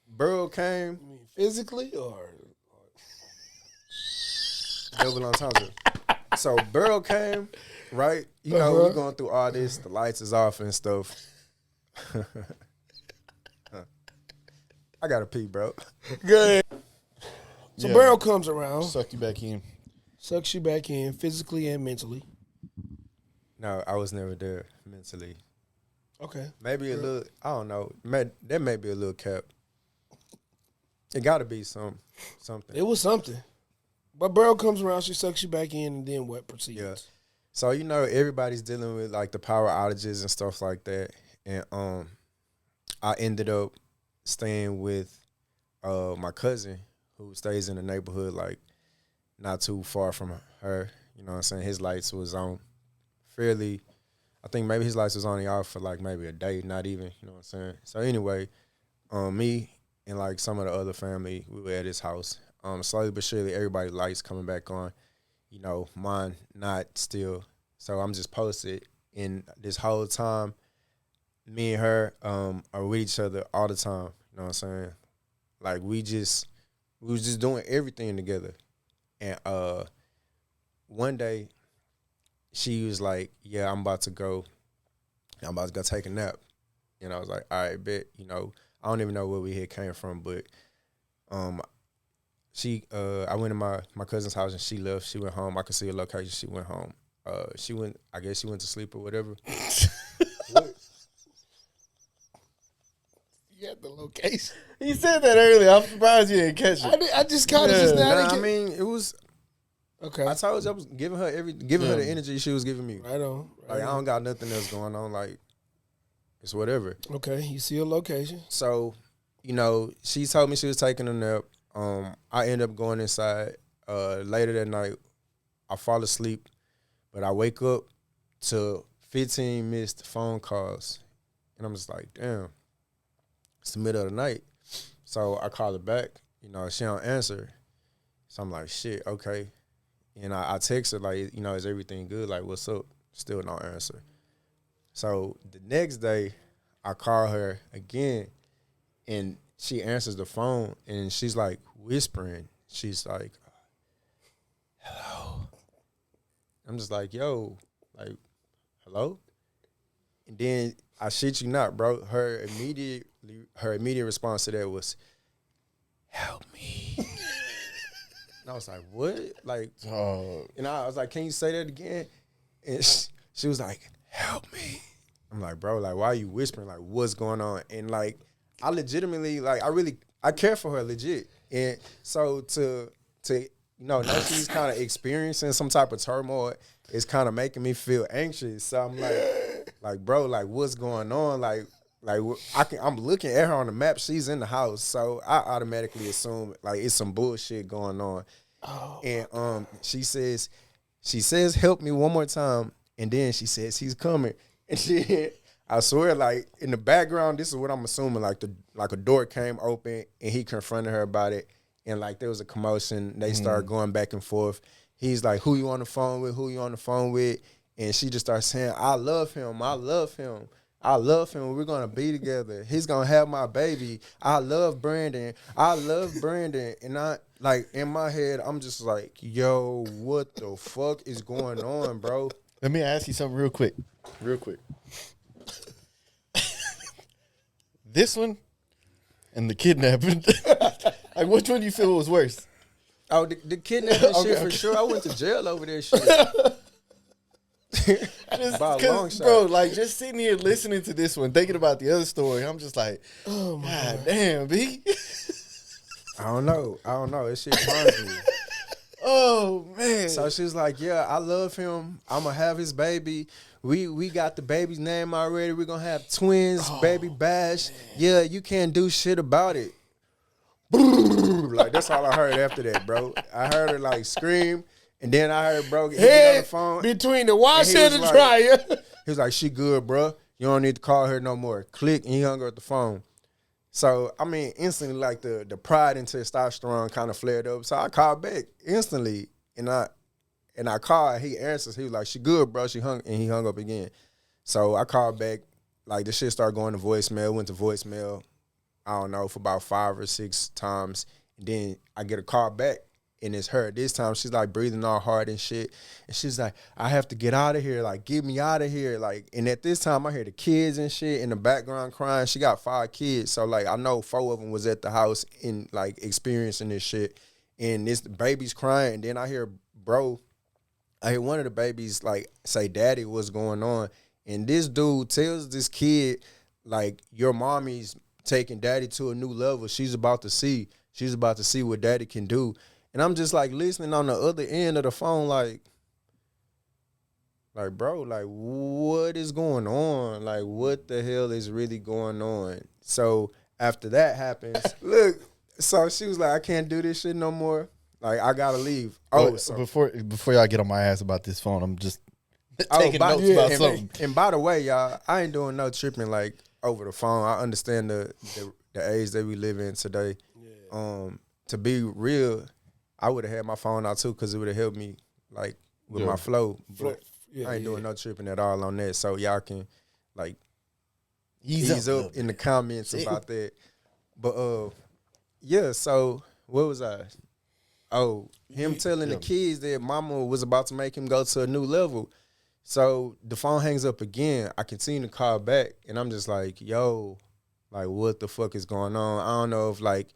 Burrow came. You mean physically or double entendre. So Burrow came, right? You know, we're going through all this. The lights is off and stuff. I gotta pee, bro. good? So Burrow comes around, Suck you back in. sucks you back in physically and mentally. No, I was never there mentally. Okay. Maybe a little, I don't know. There may be a little cap. It gotta be something. It was something. But Burrow comes around, she sucks you back in, and then what proceeds? Yeah. So, you know, everybody's dealing with, like, the power outages and stuff like that. And I ended up staying with my cousin who stays in the neighborhood, like, not too far from her. You know what I'm saying? His lights was on fairly, I think maybe his lights was only off for, like, maybe a day, not even, you know what I'm saying? So, anyway, me and, like, some of the other family, we were at his house. Slowly but surely, everybody's lights coming back on. You know, mine not still. So I'm just posted. And this whole time, me and her are with each other all the time. You know what I'm saying? Like, we was just doing everything together. And one day, she was like, yeah, I'm about to go take a nap. And I was like, all right, bet. You know, I don't even know where we had came from, but I went to my cousin's house and she left. She went home. I could see her location. She went home. I guess she went to sleep or whatever. What? You had the location. You said that earlier. I'm surprised you didn't catch it. I just caught it just now. Nah, I mean, it was. Okay. I told you I was giving her her the energy she was giving me. Right on. Like, I don't got nothing else going on. Like, it's whatever. Okay, you see a location. So, you know, she told me she was taking a nap. I end up going inside. Later that night, I fall asleep, but I wake up to 15 missed phone calls, and I'm just like, damn, it's the middle of the night. So I call her back. You know, she don't answer. So I'm like, shit, okay. And I text her, like, you know, is everything good? Like, what's up? Still no answer. So the next day, I call her again, and she answers the phone, and she's, like, whispering. She's like, hello. I'm just like, yo, like, hello? And then, I shit you not, bro, her immediate response to that was, help me. And I was like, what? Like, Oh. and I was like, can you say that again? And she was like, help me. I'm like, bro, like, why are you whispering? Like, what's going on? And like, I legitimately, like, I care for her legit. And so to know she's kind of experiencing some type of turmoil, it's kind of making me feel anxious. So I'm like, bro, like, what's going on? Like I'm looking at her on the map. She's in the house, so I automatically assume like it's some bullshit going on. Oh, and she says, help me one more time, and then she says he's coming, and I swear, like in the background, this is what I'm assuming. Like a door came open, and he confronted her about it, and like there was a commotion. They started going back and forth. He's like, "Who you on the phone with? Who you on the phone with?" And she just starts saying, "I love him. I love him. I love him. We're gonna be together. He's gonna have my baby. I love Brandon. I love Brandon." And I like in my head, I'm just like, "Yo, what the fuck is going on, bro?" Let me ask you something real quick. This one and the kidnapping. Like, which one do you feel was worse? Oh, the kidnapping shit for sure. I went to jail over that shit. By a long shot. Bro, like just sitting here listening to this one, thinking about the other story, I'm just like, oh my God damn, B. I don't know. That shit bothers me. Oh man. So she was like, yeah, I love him. I'm gonna have his baby. We got the baby's name already. We're gonna have twins, baby Bash. Man. Yeah, you can't do shit about it. Like that's all I heard after that, bro. I heard her like scream. And then I heard bro get on the phone. Between the washer and the dryer. He was like, she good, bro. You don't need to call her no more. Click, and he hung up the phone. So, I mean, instantly, like, the pride and testosterone kind of flared up. So I called back instantly. And I called. He answers. He was like, she good, bro. He hung up again. So I called back. Like, the shit started going to voicemail. Went to voicemail, I don't know, for about 5 or 6 times. And then I get a call back. And it's her. This time she's like breathing all hard and shit. And she's like, I have to get out of here. Like, get me out of here. Like, and at this time I hear the kids and shit in the background crying. She got 5 kids. So like I know 4 of them was at the house and like experiencing this shit. And this baby's crying. And then I hear one of the babies like say, Daddy, what's going on? And this dude tells this kid, like, your mommy's taking Daddy to a new level. She's about to see what Daddy can do. And I'm just like listening on the other end of the phone, like, bro, like, what is going on? Like, what the hell is really going on? So after that happens, look, so she was like, I can't do this shit no more. Like, I gotta leave. Oh, so before y'all get on my ass about this phone, I'm just taking notes about something. And by the way, y'all, I ain't doing no tripping like over the phone. I understand the age that we live in today. Yeah. To be real, I would have had my phone out too because it would have helped me like with my flow. But I ain't doing no tripping at all on that. So y'all can like ease up in the comments about that. But yeah, so what was I? Oh, him telling the kids that mama was about to make him go to a new level. So the phone hangs up again. I continue to call back and I'm just like, yo, like what the fuck is going on? I don't know if like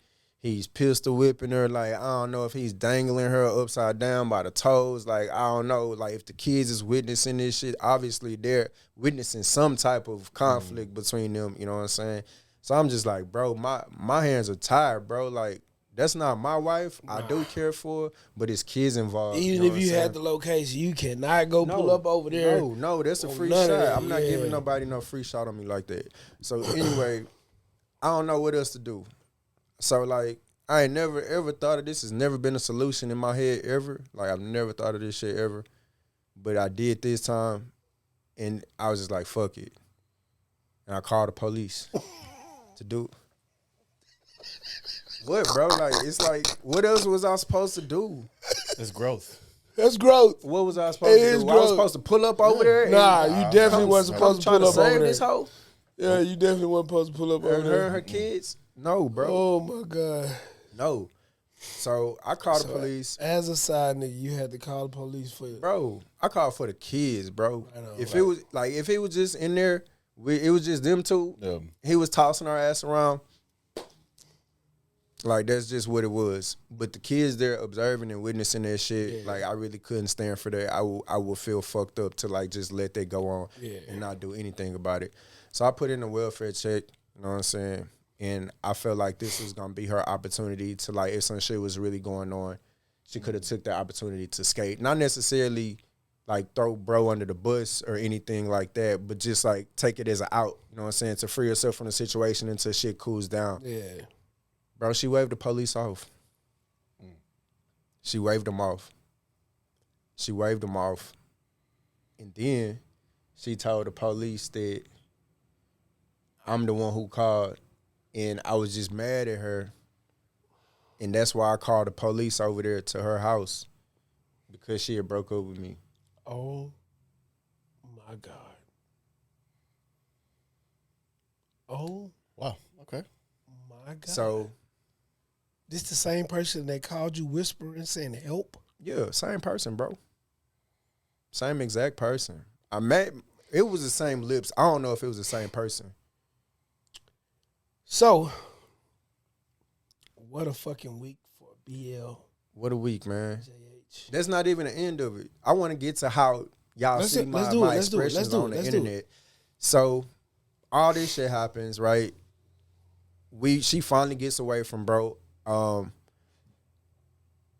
he's pistol whipping her. Like, I don't know if he's dangling her upside down by the toes. Like, I don't know. Like, if the kids is witnessing this shit, obviously they're witnessing some type of conflict between them. You know what I'm saying? So I'm just like, bro, my hands are tired, bro. Like, that's not my wife. I do care for her, but it's kids involved. Even if you had the location, you cannot go pull up over there. No, that's a free shot. I'm not giving nobody no free shot on me like that. So anyway, I don't know what else to do. So, like, I ain't never, ever thought of this. Has never been a solution in my head, ever. Like, I've never thought of this shit, ever. But I did this time, and I was just like, fuck it. And I called the police to do it. What, bro? Like, it's like, what else was I supposed to do? It's growth. That's growth. What was I supposed to do? I was supposed to pull up over there? Nah, you definitely wasn't supposed to pull up over there. This hoe? Yeah, you definitely wasn't supposed to pull up over there. Her and her kids? No, bro. Oh, my God. No. So I called the police. As a side nigga, you had to call the police for it. Bro, I called for the kids, bro. If it was just in there, it was just them two. Yeah. He was tossing our ass around. Like, that's just what it was. But the kids there observing and witnessing that shit, like, I really couldn't stand for that. I would feel fucked up to, like, just let that go on and not do anything about it. So I put in a welfare check, you know what I'm saying? And I felt like this was going to be her opportunity to, like, if some shit was really going on, she could have took the opportunity to skate. Not necessarily, like, throw bro under the bus or anything like that, but just, like, take it as an out, you know what I'm saying, to free herself from the situation until shit cools down. Yeah. Bro, she waved the police off. She waved them off. She waved them off. And then she told the police that I'm the one who called, and I was just mad at her. And that's why I called the police over there to her house, because she had broke up with me. Oh, my God. Oh. Wow. Okay. My God. So, this the same person that called you whispering saying help? yeah, same person, bro. Same exact person. It was the same lips. I don't know if it was the same person. So, what a fucking week for BL. What a week, man. JH. That's not even the end of it. I want to get to how y'all see my expressions on the internet. So, all this shit happens, right? She finally gets away from bro.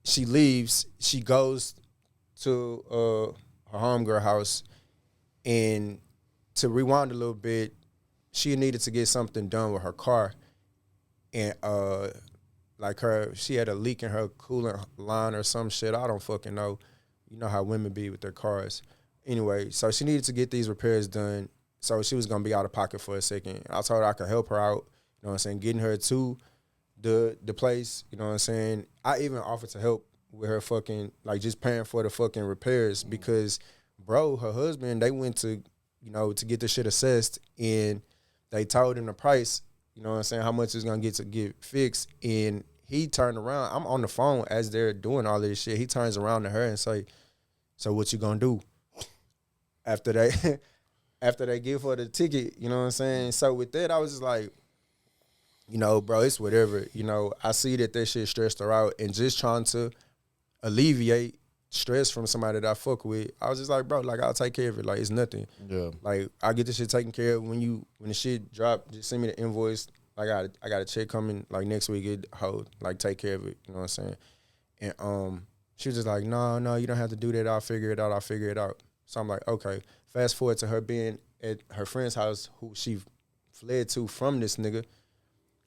She leaves. She goes to her homegirl house, and to rewind a little bit, she needed to get something done with her car, and she had a leak in her coolant line or some shit. I don't fucking know. You know how women be with their cars. Anyway, so she needed to get these repairs done. So she was gonna be out of pocket for a second. I told her I could help her out. You know what I'm saying? Getting her to the place. You know what I'm saying? I even offered to help with her fucking, like, just paying for the fucking repairs, because, bro, her husband, they went to, you know, to get the shit assessed, and they told him the price. You know what I'm saying? How much it's gonna get fixed, and he turned around. I'm on the phone as they're doing all this shit. He turns around to her and say, "So what you gonna do?" After they give her the ticket, you know what I'm saying? So with that, I was just like, you know, bro, it's whatever. You know, I see that shit stressed her out, and just trying to alleviate stress from somebody that I fuck with, I was just like, bro, like, I'll take care of it. Like, it's nothing. Yeah. Like, I'll get this shit taken care of. When the shit drop, just send me the invoice. I got a check coming, like, next week. It hold, like, take care of it. You know what I'm saying? And she was just like, no, you don't have to do that. I'll figure it out. So I'm like, okay. Fast forward to her being at her friend's house, who she fled to from this nigga.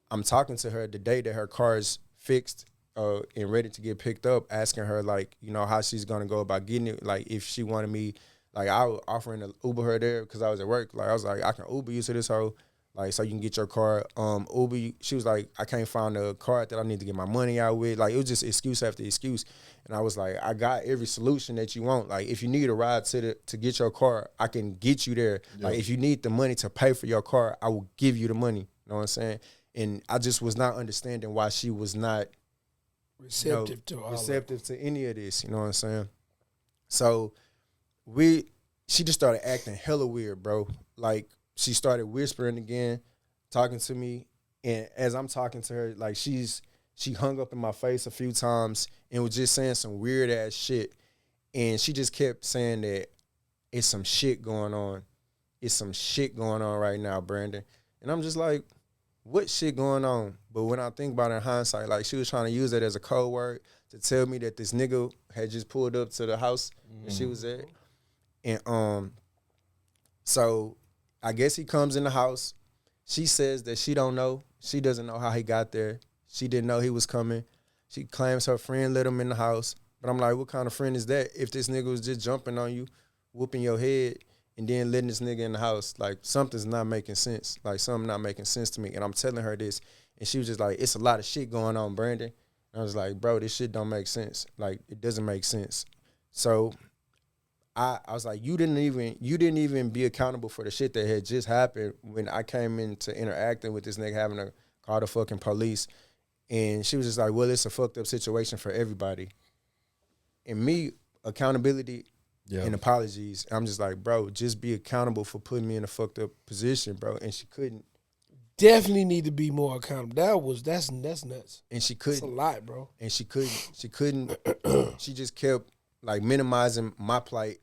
I'm talking to her the day that her car is fixed and ready to get picked up, asking her, like, you know, how she's going to go about getting it. Like, if she wanted me, like, I was offering to Uber her there because I was at work. Like, I was like, I can Uber you to this hoe, like, so you can get your car. Uber, she was like, I can't find a card that I need to get my money out with. Like, it was just excuse after excuse. And I was like, I got every solution that you want. Like, if you need a ride to get your car, I can get you there. Yeah. Like, if you need the money to pay for your car, I will give you the money. You know what I'm saying? And I just was not understanding why she was not receptive to any of this. You know what I'm saying? So she just started acting hella weird, bro. Like, she started whispering again, talking to me, and as I'm talking to her, like, she hung up in my face a few times and was just saying some weird ass shit. And she just kept saying that it's some shit going on. It's some shit going on right now, Brandon. And I'm just like, what shit going on? But when I think about it in hindsight, like, she was trying to use that as a code word to tell me that this nigga had just pulled up to the house that she was at. And so I guess he comes in the house. She says that she don't know. She doesn't know how he got there. She didn't know he was coming. She claims her friend let him in the house. But I'm like, what kind of friend is that if this nigga was just jumping on you, whooping your head, and then letting this nigga in the house? Like, something's not making sense. Like, something not making sense to me. And I'm telling her this, and she was just like, it's a lot of shit going on, Brandon. And I was like, bro, this shit don't make sense. Like, it doesn't make sense. So I was like, you didn't even be accountable for the shit that had just happened when I came into interacting with this nigga, having to call the fucking police. And she was just like, well, it's a fucked up situation for everybody. And me, accountability and apologies. I'm just like, bro, just be accountable for putting me in a fucked up position, bro. And she couldn't. definitely need to be more accountable. That's nuts. And she It's couldn't. a lot, bro. And she couldn't. She just kept like minimizing my plight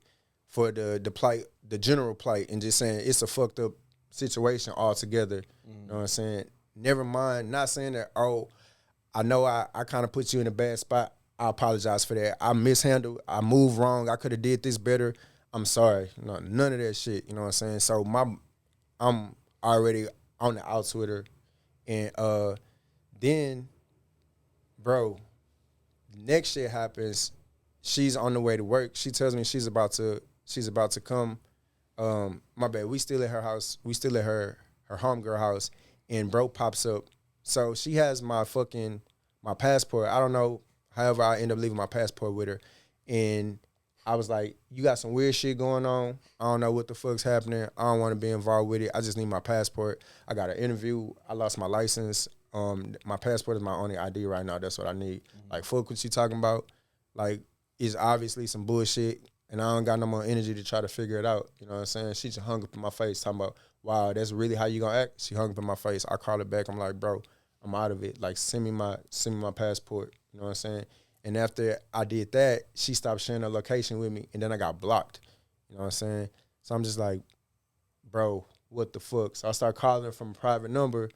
for the plight, the general plight, and just saying it's a fucked up situation altogether. You know what I'm saying? Never mind. Not saying that. Oh, I know I kind of put you in a bad spot. I apologize for that. I mishandled. I moved wrong. I could have did this better. I'm sorry. No, none of that shit. You know what I'm saying? So I'm already on the outs with her, and then, bro, next shit happens. She's on the way to work. She tells me she's about to come. My bad. We still at her house. We still at her homegirl house, and bro pops up. So she has my passport. I don't know. However, I end up leaving my passport with her, and I was like, "You got some weird shit going on. I don't know what the fuck's happening. I don't want to be involved with it. I just need my passport. I got an interview. I lost my license. My passport is my only ID right now. That's what I need. Like, fuck what you talking about. Like, it's obviously some bullshit, and I don't got no more energy to try to figure it out. You know what I'm saying? She just hung up in my face talking about, wow, that's really how you gonna act? She hung up in my face. I called her back. I'm like, bro, I'm out of it. Like, send me my passport. You know what I'm saying? And after I did that, she stopped sharing her location with me, and then I got blocked. You know what I'm saying? So I'm just like, bro, what the fuck? So I started calling her from a private number.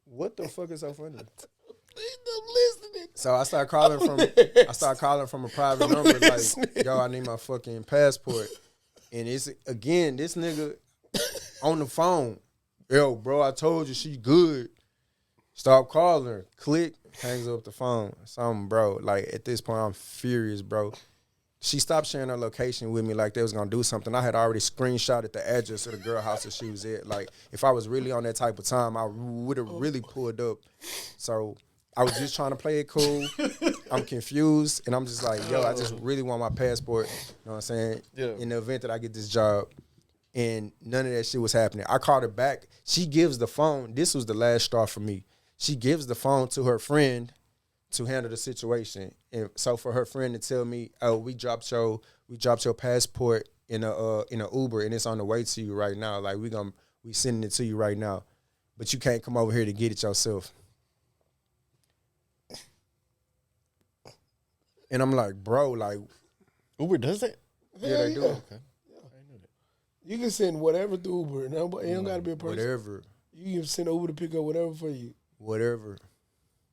What the fuck is so funny? So I started calling from a private number, like, yo, I need my fucking passport. And it's, again, this nigga on the phone. Yo, bro, I told you she good. Stop calling her. Click, hangs up the phone. Something, bro. Like, at this point, I'm furious, bro. She stopped sharing her location with me like they was gonna do something. I had already screenshotted the address of the girl house that she was at. Like, if I was really on that type of time, I would have really pulled up. So I was just trying to play it cool. I'm confused, and I'm just like, yo, I just really want my passport. You know what I'm saying? Yeah. In the event that I get this job. And none of that shit was happening. I called her back. She gives the phone. This was the last straw for me. She gives the phone to her friend to handle the situation. And so for her friend to tell me, oh, we dropped your passport in a Uber, and it's on the way to you right now. Like, we sending it to you right now. But you can't come over here to get it yourself. And I'm like, bro, like, Uber does that? Yeah, they do. Okay. You can send whatever through Uber. It don't got to be a person. Whatever. You can send Uber to pick up whatever for you. Whatever.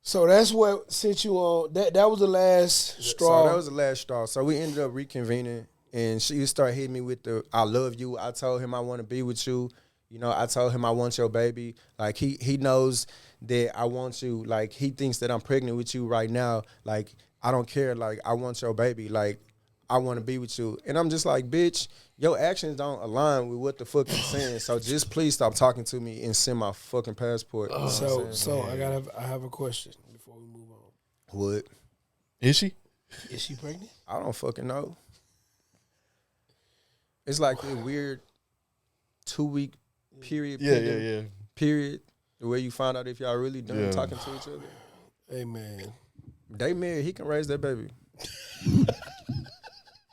So that's what sent you on. That was the last straw. So that was the last straw. So we ended up reconvening, and she started hitting me with the, I love you. I told him I want to be with you. You know, I told him I want your baby. Like, he knows that I want you. Like, he thinks that I'm pregnant with you right now. Like, I don't care. Like, I want your baby. Like, I want to be with you. And I'm just like, bitch, your actions don't align with what the fuck you're saying. So just please stop talking to me and send my fucking passport. So I have a question before we move on. What? Is she? Is she pregnant? I don't fucking know. It's like a weird 2-week period. Yeah. Period. The way you find out if y'all really done talking to each other. Hey, man. They married. He can raise that baby.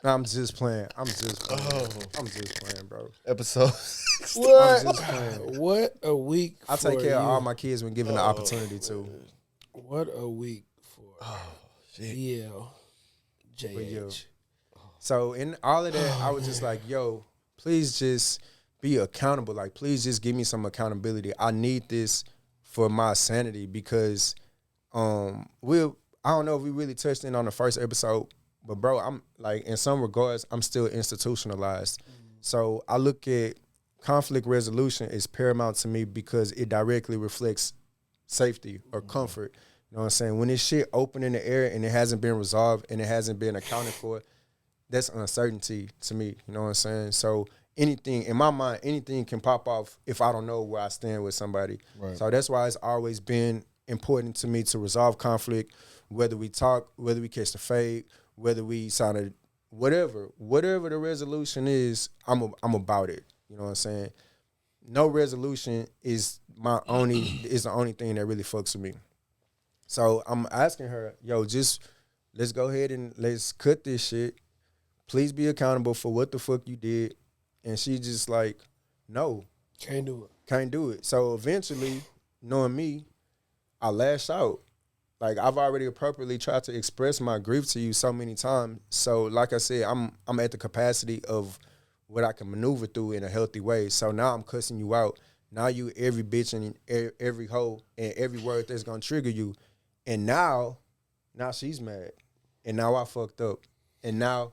I'm just playing. I'm just playing, bro. Episode. What? I'm just playing. What a week. I take care of all my kids when given the opportunity to. What a week for BL, JH. So in all of that, I was just like, yo, please just be accountable. Like, please just give me some accountability. I need this for my sanity because I don't know if we really touched in on the first episode, but bro, I'm like, in some regards, I'm still institutionalized. So I look at conflict resolution is paramount to me because it directly reflects safety or comfort. You know what I'm saying? When this shit open in the air and it hasn't been resolved and it hasn't been accounted for, that's uncertainty to me. You know what I'm saying? So anything, in my mind, anything can pop off if I don't know where I stand with somebody. Right. So that's why it's always been important to me to resolve conflict, whether we talk, whether we catch the fade, whether we sounded, whatever the resolution is, I'm about it. You know what I'm saying? No resolution is the only thing that really fucks with me. So I'm asking her, yo, just let's go ahead and let's cut this shit. Please be accountable for what the fuck you did. And she just like, no. Can't do it. Can't do it. So eventually, knowing me, I lash out. Like I've already appropriately tried to express my grief to you so many times. So like I said, I'm at the capacity of what I can maneuver through in a healthy way. So now I'm cussing you out. Now you every bitch and every hoe and every word that's gonna trigger you. And now she's mad. And now I fucked up. And now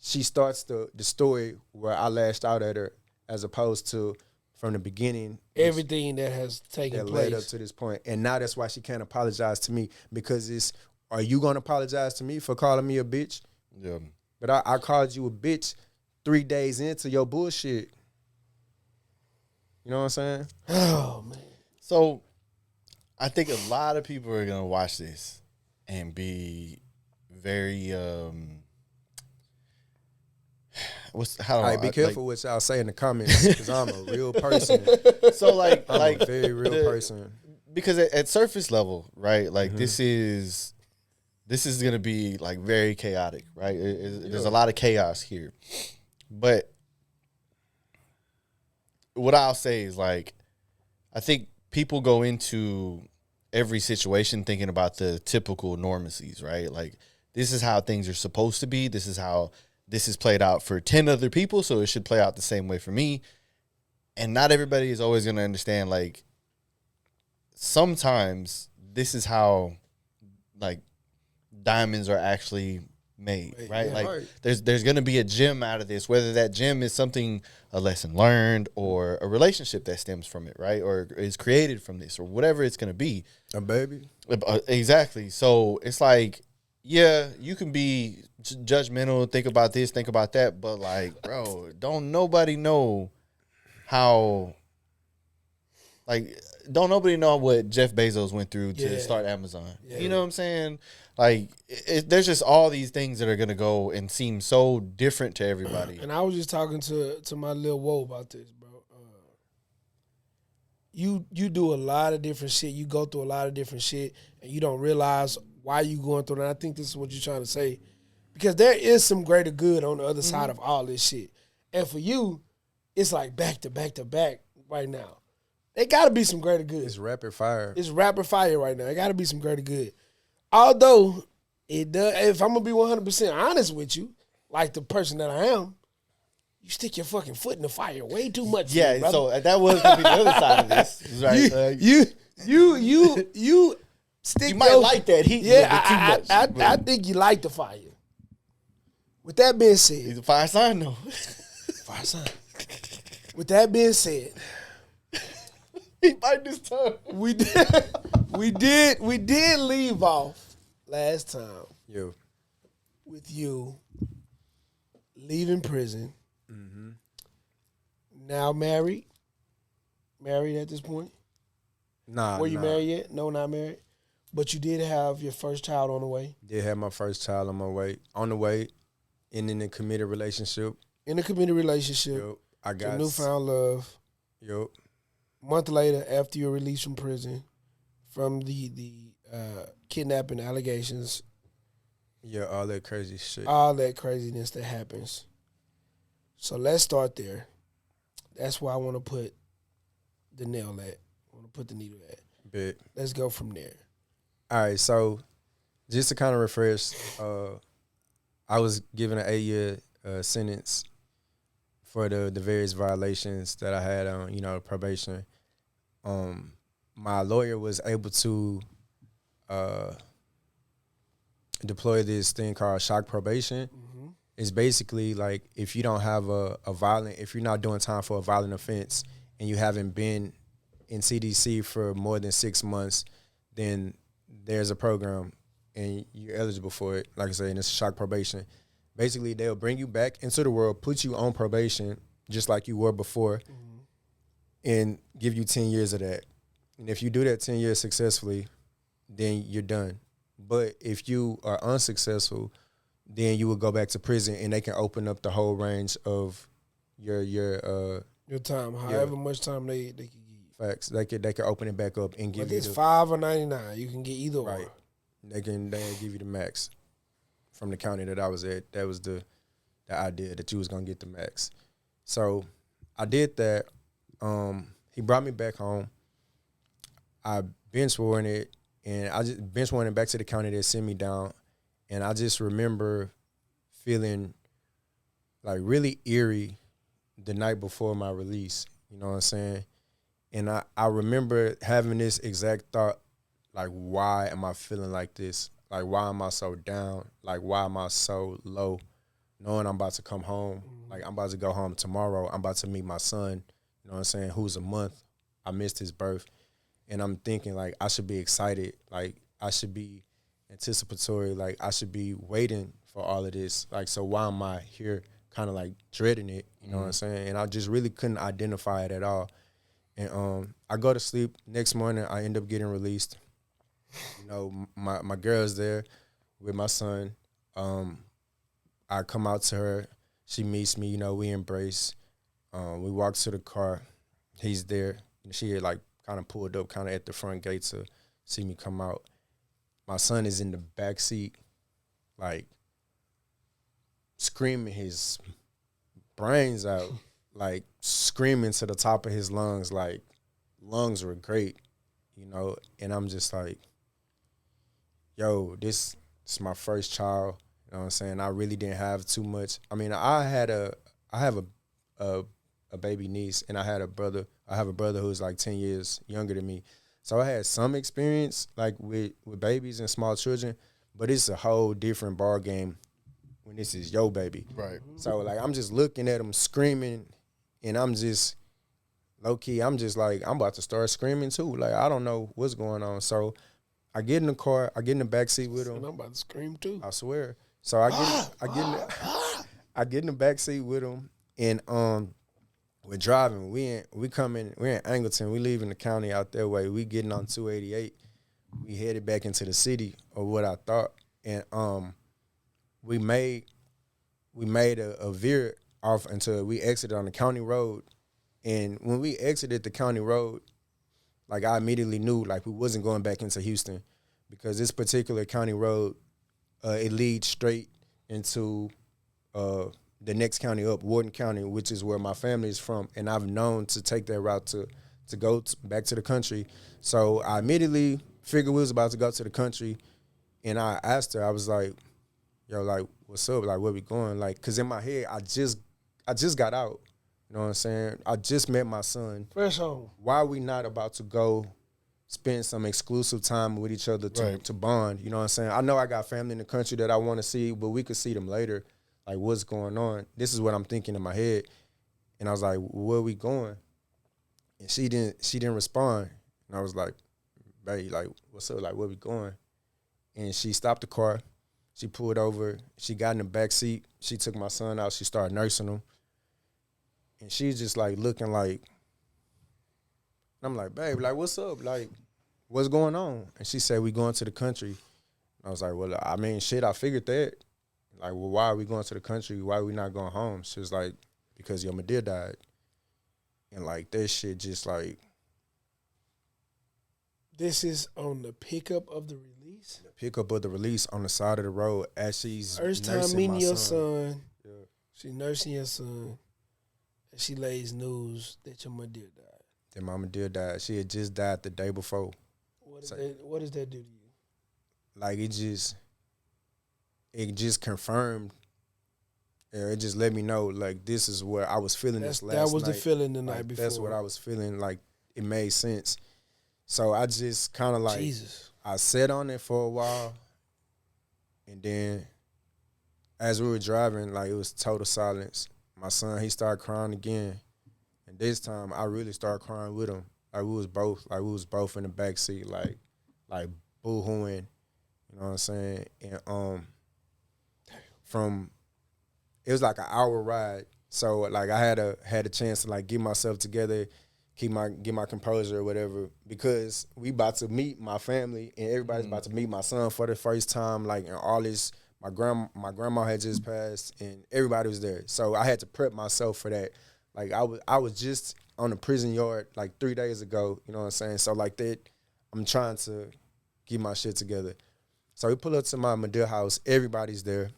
she starts the story where I lashed out at her as opposed to from the beginning. Everything that has taken that place led up to this point. And now that's why she can't apologize to me because are you gonna apologize to me for calling me a bitch? Yeah. But I called you a bitch 3 days into your bullshit. You know what I'm saying? Oh man. So I think a lot of people are gonna watch this and be very All right, be careful what y'all say in the comments because I'm a real person. So I'm a very real person. Because at surface level, right? Like this is gonna be like very chaotic, right? There's a lot of chaos here, but what I'll say is like, I think people go into every situation thinking about the typical normacies, right? Like this is how things are supposed to be. This is how this is played out for 10 other people, so it should play out the same way for me. And not everybody is always going to understand, like, sometimes this is how, like, diamonds are actually made, right? Yeah, like, right. there's going to be a gem out of this, whether that gem is a lesson learned or a relationship that stems from it, right? Or is created from this or whatever it's going to be. A baby. Exactly. So it's like, yeah, you can be judgmental, think about this, think about that, but like, bro, don't nobody know how, like, don't nobody know what Jeff Bezos went through to start Amazon. Yeah. You know what I'm saying? Like, there's just all these things that are going to go and seem so different to everybody. And I was just talking to my little woe about this, bro. You do a lot of different shit. You go through a lot of different shit, and you don't realize why you going through it. And I think this is what you're trying to say. Because there is some greater good on the other side of all this shit. And for you, it's like back to back to back right now. There got to be some greater good. It's rapid fire. It's rapid fire right now. It got to be some greater good. Although, it does, if I'm going to be 100% honest with you, like the person that I am, you stick your fucking foot in the fire way too much. Yeah, me, so that was going to be the other side of this. Right? You stick You might like that heat a little bit too much. I think you like the fire. With that being said, He's a fire sign, though. fire sign. With that being said, He bite this tongue. we did leave off last time Yo. with you leaving prison. Now married at this point. Nah. Were you married yet? No, not married. But you did have your first child on the way. Did have my first child on the way, and in a committed relationship. In a committed relationship. Yo, I got To newfound love. Yo, Month later, after you're released from prison, from the kidnapping allegations, yeah, all that crazy shit. all that craziness that happens. So let's start there. That's where I want to put the nail at. I want to put the needle at. Bet. Let's go from there. All right, so just to kind of refresh, I was given an 8-year sentence for the various violations that I had on, probation. My lawyer was able to deploy this thing called shock probation. It's basically like if you don't have if you're not doing time for a violent offense and you haven't been in CDC for more than 6 months, then there's a program and you're eligible for it. Like I say, and it's shock probation. Basically, they'll bring you back into the world, put you on probation just like you were before, and give you 10 years of that. And if you do that 10 years successfully, then you're done. But if you are unsuccessful, then you will go back to prison, and they can open up the whole range of your time, however much time they can give you. Facts. They could open it back up and give Whether you it's 5 or 99, you can get either right. or. They give you the max from the county that I was at. That was the idea that you was gonna get the max. So I did that. he brought me back home. I bench warranted it, and I just bench warranted back to the county that sent me down. And I just remember feeling like really eerie the night before my release. You know what I'm saying? And I remember having this exact thought, like, why am I feeling like this? Like, why am I so down? Like, why am I so low? Knowing I'm about to come home. Like, I'm about to go home tomorrow. I'm about to meet my son, you know what I'm saying, who's a month. I missed his birth. And I'm thinking, like, I should be excited. Like, I should be anticipatory. Like, I should be waiting for all of this. Like, so why am I here kind of, like, dreading it? You know what I'm saying? And I just really couldn't identify it at all. And I go to sleep. Next morning, I end up getting released. You know, my girl's there with my son. I come out to her. She meets me. You know, we embrace. We walk to the car. He's there. She had, like, kind of pulled up kind of at the front gate to see me come out. My son is in the back seat, like, screaming his brains out, like, screaming to the top of his lungs, like, lungs were great, you know? And I'm just like, yo, this is my first child, you know what I'm saying? I really didn't have too much. I mean, I have a baby niece, and I have a brother who's like 10 years younger than me. So I had some experience, like, with babies and small children, but it's a whole different ball game when this is your baby. Right. So, like, I'm just looking at him screaming, and I'm just, low-key, I'm just like, I'm about to start screaming too. Like, I don't know what's going on. So I get in the car, I get in the backseat with him. And I'm about to scream too. I swear. So I get in the backseat with him, and we're driving. We're in Angleton. We leaving the county out that way. We getting on 288. We headed back into the city, or what I thought. And we made a veer off until we exited on the county road. And when we exited the county road, like, I immediately knew, like, we wasn't going back into Houston, because this particular county road, it leads straight into the next county up, Warden County, which is where my family is from, and I've known to take that route to go back to the country. So I immediately figured we was about to go to the country, and I asked her, I was like, yo, like, what's up? Like, where we going? Like, because in my head, I just got out. You know what I'm saying? I just met my son. Fresh home. Why are we not about to go spend some exclusive time with each other to bond? You know what I'm saying? I know I got family in the country that I want to see, but we could see them later. Like, what's going on? This is what I'm thinking in my head. And I was like, where are we going? And she didn't respond. And I was like, babe, like, what's up? Like, where we going? And she stopped the car. She pulled over. She got in the back seat. She took my son out. She started nursing him. And she's just, like, looking like, and I'm like, babe, like, what's up? Like, what's going on? And she said, we going to the country. And I was like, well, I mean, shit, I figured that. Like, well, why are we going to the country? Why are we not going home? She was like, because your Madea died. And, like, that shit just, like. This is on the pickup of the release? The pickup of the release on the side of the road as she's first time meeting your son. Yeah. She nursing your son. And she lays news that your Madea died. That my Madea died. She had just died the day before. What does that do to you? Like, it just confirmed. It just let me know, like, this is where I was feeling this last night. That was the feeling the night before. That's what I was feeling. Like, it made sense. So I just kind of, like, Jesus. I sat on it for a while. And then as we were driving, like, it was total silence. My son, he started crying again. And this time I really started crying with him. Like, we was both in the back seat, like boo-hooing. You know what I'm saying? And it was like an hour ride. So, like, I had a chance to, like, get myself together, get my composure or whatever, because we about to meet my family and everybody's about to meet my son for the first time. Like, and all this, my grandma had just passed and everybody was there. So I had to prep myself for that. Like, I was just on the prison yard like 3 days ago, you know what I'm saying? So, like, that, I'm trying to get my shit together. So we pull up to my Madea house, everybody's there.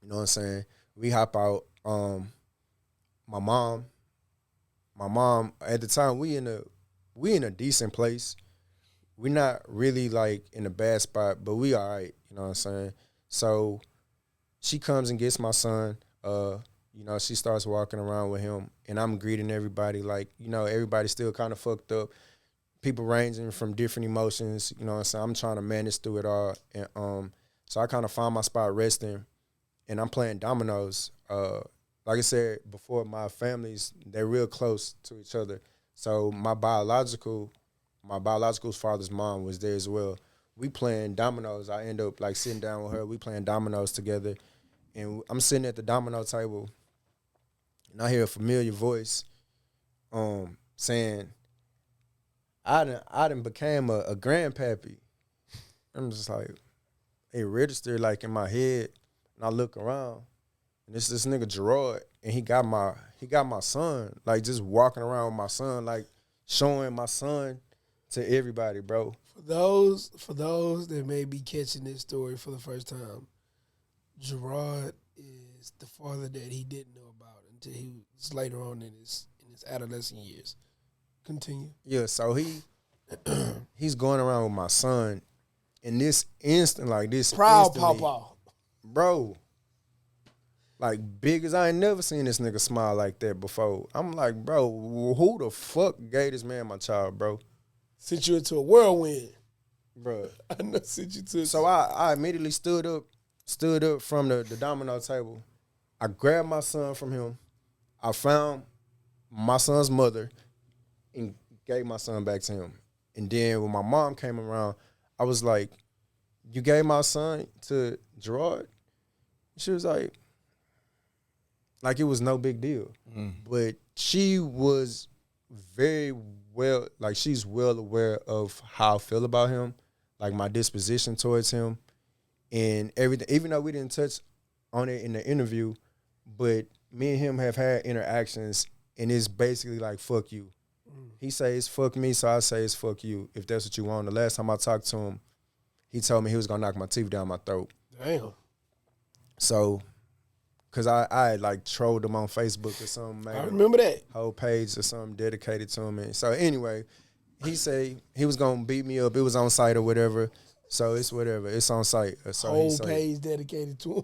You know what I'm saying? We hop out. My mom, my mom at the time we in a decent place. We're not really like in a bad spot, but we all right. You know what I'm saying? So she comes and gets my son. She starts walking around with him, and I'm greeting everybody. Like, everybody's still kind of fucked up. People ranging from different emotions. You know what I'm saying? I'm trying to manage through it all, and so I kind of found my spot resting, and I'm playing dominoes. Like I said before, my families, they're real close to each other. So my biological father's mom was there as well. We playing dominoes. I end up like sitting down with her. We playing dominoes together, and I'm sitting at the domino table, and I hear a familiar voice, saying, "I done became a grandpappy." I'm just like, it registered like in my head, and I look around, and it's this nigga Gerard, and he got my son, like just walking around with my son, like showing my son to everybody, bro. For those that may be catching this story for the first time, Gerard is the father that he didn't know about until he was later on in his adolescent years. Continue. Yeah, so he's going around with my son, and this instant, like this proud instantly, papa, bro. Like big as I ain't never seen this nigga smile like that before. I'm like, bro, who the fuck gave this man my child, bro? Sent you into a whirlwind, bro. I know sent you to. So I immediately stood up from the domino table. I grabbed my son from him. I found my son's mother and gave my son back to him. And then when my mom came around, I was like, "You gave my son to Gerard?" She was like it was no big deal. But she was very well, like she's well aware of how I feel about him, like my disposition towards him and everything. Even though we didn't touch on it in the interview, but me and him have had interactions, and it's basically like, fuck you. He says fuck me, so I say it's fuck you, if that's what you want. The last time I talked to him, he told me he was gonna knock my teeth down my throat. Damn. So, cause I like trolled him on Facebook or something. I remember that whole page or something dedicated to him. And so anyway, he say he was gonna beat me up. It was on site or whatever. So it's whatever. It's on site. So whole page dedicated to him.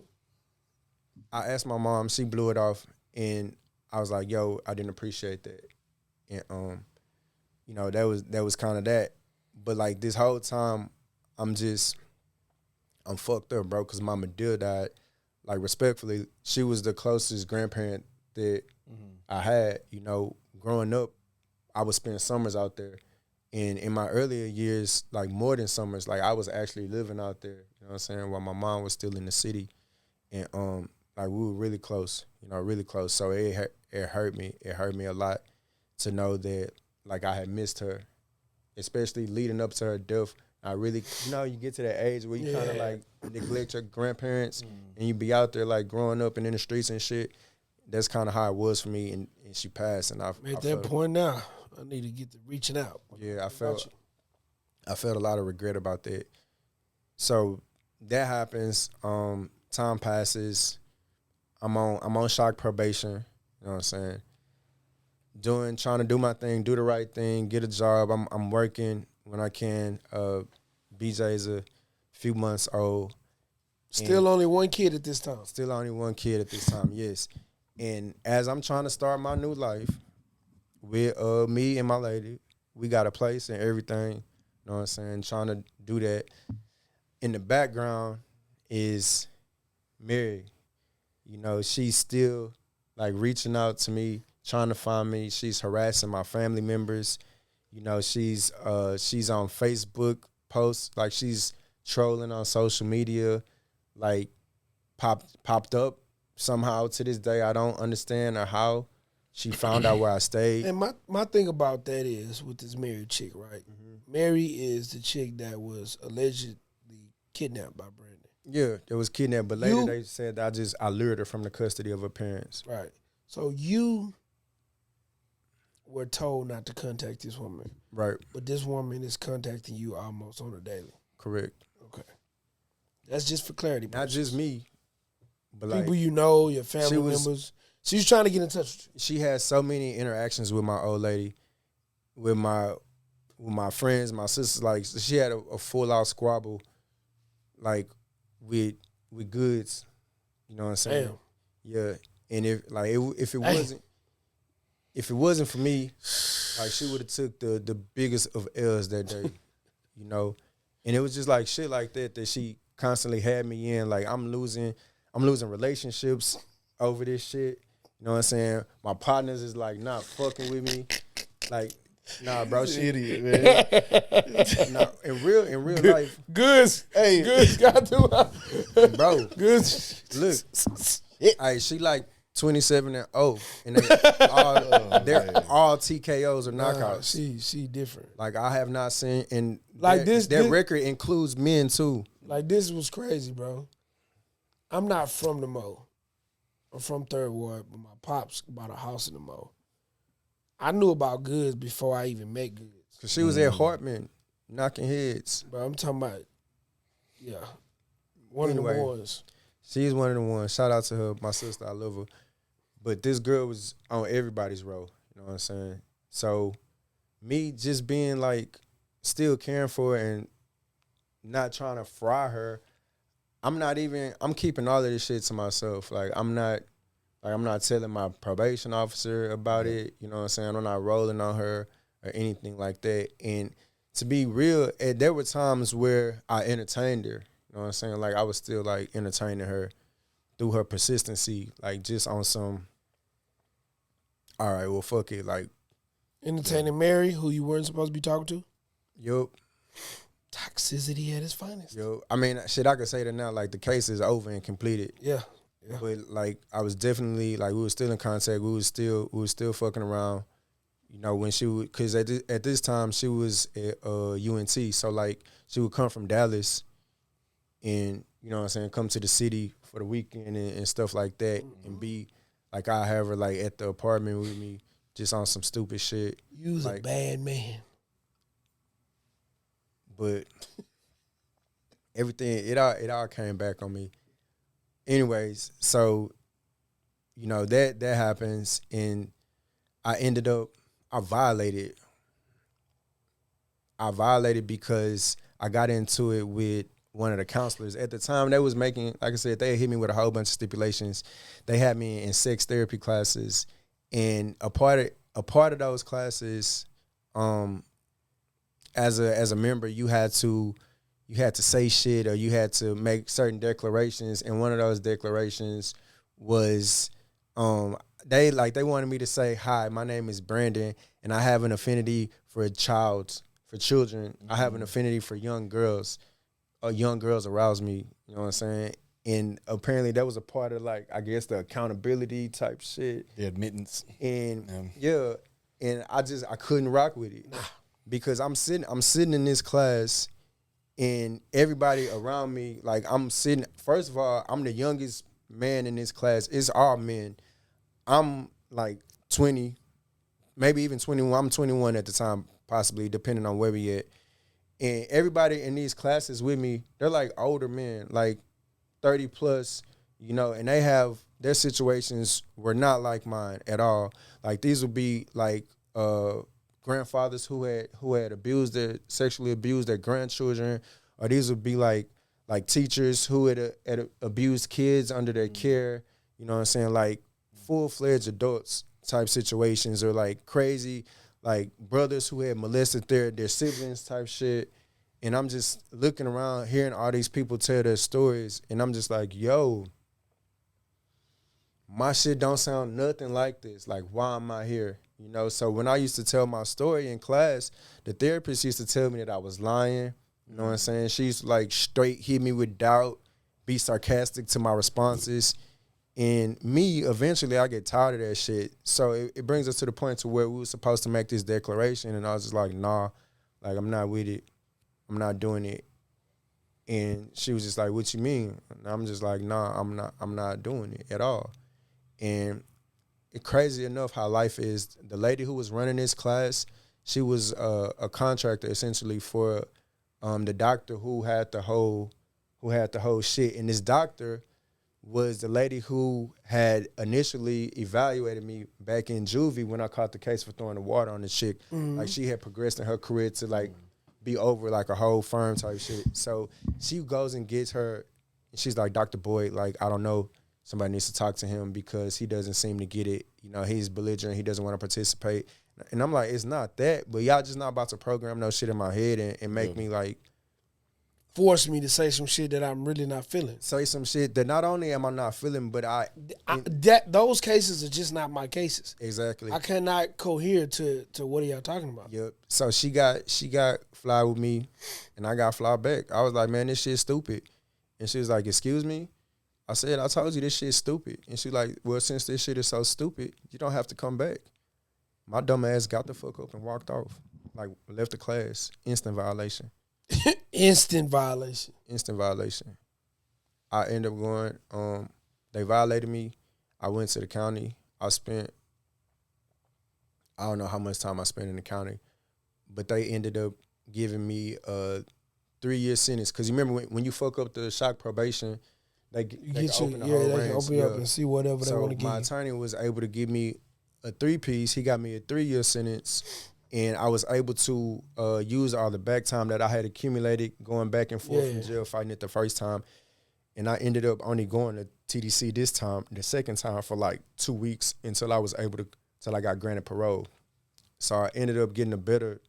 I asked my mom. She blew it off, and I was like, "Yo, I didn't appreciate that." And that was kind of that. But like this whole time, I'm fucked up, bro. Cause Mama Dill died. Like, respectfully, she was the closest grandparent that I had. Growing up, I would spend summers out there. And in my earlier years, like more than summers, like I was actually living out there, you know what I'm saying, while my mom was still in the city. And like we were really close, really close. So it hurt me. It hurt me a lot to know that like I had missed her, especially leading up to her death. I really, you get to that age where you kind of like neglect your grandparents and you be out there like growing up and in the streets and shit. That's kind of how it was for me, and she passed. And at that point now, I need to get to reaching out. Yeah, I felt a lot of regret about that. So that happens. Time passes. I'm on shock probation. You know what I'm saying? Trying to do my thing, do the right thing, get a job. I'm working when I can. BJ's a few months old. Still only one kid at this time. Still only one kid at this time, yes. And as I'm trying to start my new life with me and my lady, we got a place and everything. You know what I'm saying? Trying to do that. In the background is Mary. She's still like reaching out to me, trying to find me. She's harassing my family members. She's on Facebook posts, like she's trolling on social media, like popped up somehow to this day. I don't understand how she found out where I stayed. And my thing about that is with this Mary chick, right? Mm-hmm. Mary is the chick that was allegedly kidnapped by Brandon. Yeah, it was kidnapped, but later they said that I lured her from the custody of her parents. Right. So you were told not to contact this woman. Right. But this woman is contacting you almost on a daily. Correct. Okay. That's just for clarity. Not just me, but people like, your family members. She was trying to get in touch with you. She had so many interactions with my old lady, with my friends, my sisters. Like she had a full out squabble, like with goods. You know what I'm saying? Damn. Yeah. And if it wasn't for me, like she would have took the biggest of L's that day, you know. And it was just like shit like that she constantly had me in. Like I'm losing relationships over this shit. You know what I'm saying? My partners is like not fucking with me. Like, nah, bro, she idiot, man. nah, in real life, Goods. Hey, Goods got to bro. Goods. Look, hey, she like 27-0, and they're all TKOs or knockouts. She different. Like I have not seen, and Like their record includes men too. Like this was crazy, bro. I'm not from the Mo. I'm from Third Ward, but my pops bought a house in the Mo. I knew about Goods before I even met Goods. Cause she was at Hartman, knocking heads. But I'm talking about, one of the ones. She's one of the ones. Shout out to her, my sister. I love her. But this girl was on everybody's row. You know what I'm saying? So me just being like still caring for her and not trying to fry her. I'm keeping all of this shit to myself. Like I'm not telling my probation officer about it. You know what I'm saying? I'm not rolling on her or anything like that. And to be real, there were times where I entertained her. You know what I'm saying? Like I was still like entertaining her through her persistency, like just on some, all right, well, fuck it. Like entertaining Mary, who you weren't supposed to be talking to? Yup. Toxicity at its finest. Yo, I mean, shit, I could say that now. Like the case is over and completed. Yeah. But like, I was definitely like, we were still in contact. We was still fucking around. You know, when she would, cause at this time she was at UNT, so like she would come from Dallas, and you know what I'm saying, come to the city for the weekend and stuff like that, and be like, I have her like at the apartment with me, just on some stupid shit. You was like, a bad man. But everything, it all came back on me. Anyways, so, you know, that happens, and I violated because I got into it with one of the counselors. At the time, they was making, like I said, they hit me with a whole bunch of stipulations. They had me in sex therapy classes, and a part of those classes, as a member, you had to say shit, or you had to make certain declarations, and one of those declarations was they wanted me to say, "Hi, my name is Brandon, and I have an affinity for children. I have an affinity for young girls. Young girls arouse me." You know what I'm saying? And apparently that was a part of, like, I guess the accountability type shit, the admittance, and and I couldn't rock with it. Because I'm sitting in this class, and everybody around me, like I'm sitting, first of all, I'm the youngest man in this class. It's all men. I'm like 20, maybe even 21. I'm 21 at the time, possibly, depending on where we at. And everybody in these classes with me, they're like older men, like 30 plus, you know, and they have, their situations were not like mine at all. Like these would be like grandfathers who had sexually abused their grandchildren, or these would be like teachers who had abused kids under their care. You know what I'm saying? Like full-fledged adults type situations, or like crazy like brothers who had molested their siblings type shit. And I'm just looking around, hearing all these people tell their stories, and I'm just like, yo, my shit don't sound nothing like this. Like, why am I here? You know, so when I used to tell my story in class, the therapist used to tell me that I was lying. You know what I'm saying? She used to like straight hit me with doubt, be sarcastic to my responses. And me, eventually, I get tired of that shit. So it brings us to the point to where we were supposed to make this declaration, and I was just like, nah, like I'm not with it. I'm not doing it. And she was just like, what you mean? And I'm just like, nah, I'm not doing it at all. And it's crazy enough how life is. The lady who was running this class, she was a contractor essentially for the doctor who had the whole shit. And this doctor, was the lady who had initially evaluated me back in juvie when I caught the case for throwing the water on the chick. Like, she had progressed in her career to, like, be over, like, a whole firm type shit. So she goes and gets her, and she's like, Dr. Boyd, like, I don't know, somebody needs to talk to him because he doesn't seem to get it. You know, he's belligerent. He doesn't want to participate. And I'm like, it's not that, but y'all just not about to program no shit in my head and make me, like, force me to say some shit that I'm really not feeling. say some shit that not only am I not feeling, but those cases are just not my cases. Exactly. I cannot cohere to what are y'all talking about. Yep. So she got fly with me, and I got fly back. I was like, man, this shit's stupid. And she was like, excuse me? I said, I told you this shit's stupid. And she was like, well, since this shit is so stupid, you don't have to come back. My dumb ass got the fuck up and walked off. Like, left the class. Instant violation. Instant violation. Instant violation. I ended up going, they violated me. I went to the county. I don't know how much time I spent in the county, but they ended up giving me a 3-year sentence. Because you remember when you fuck up the shock probation, they can open the whole range. Open you up and see whatever they want to give you. My attorney was able to give me a 3-piece. He got me a 3-year sentence. And I was able to use all the back time that I had accumulated going back and forth from jail fighting it the first time. And I ended up only going to TDC the second time for like 2 weeks until I got granted parole. So I ended up getting a better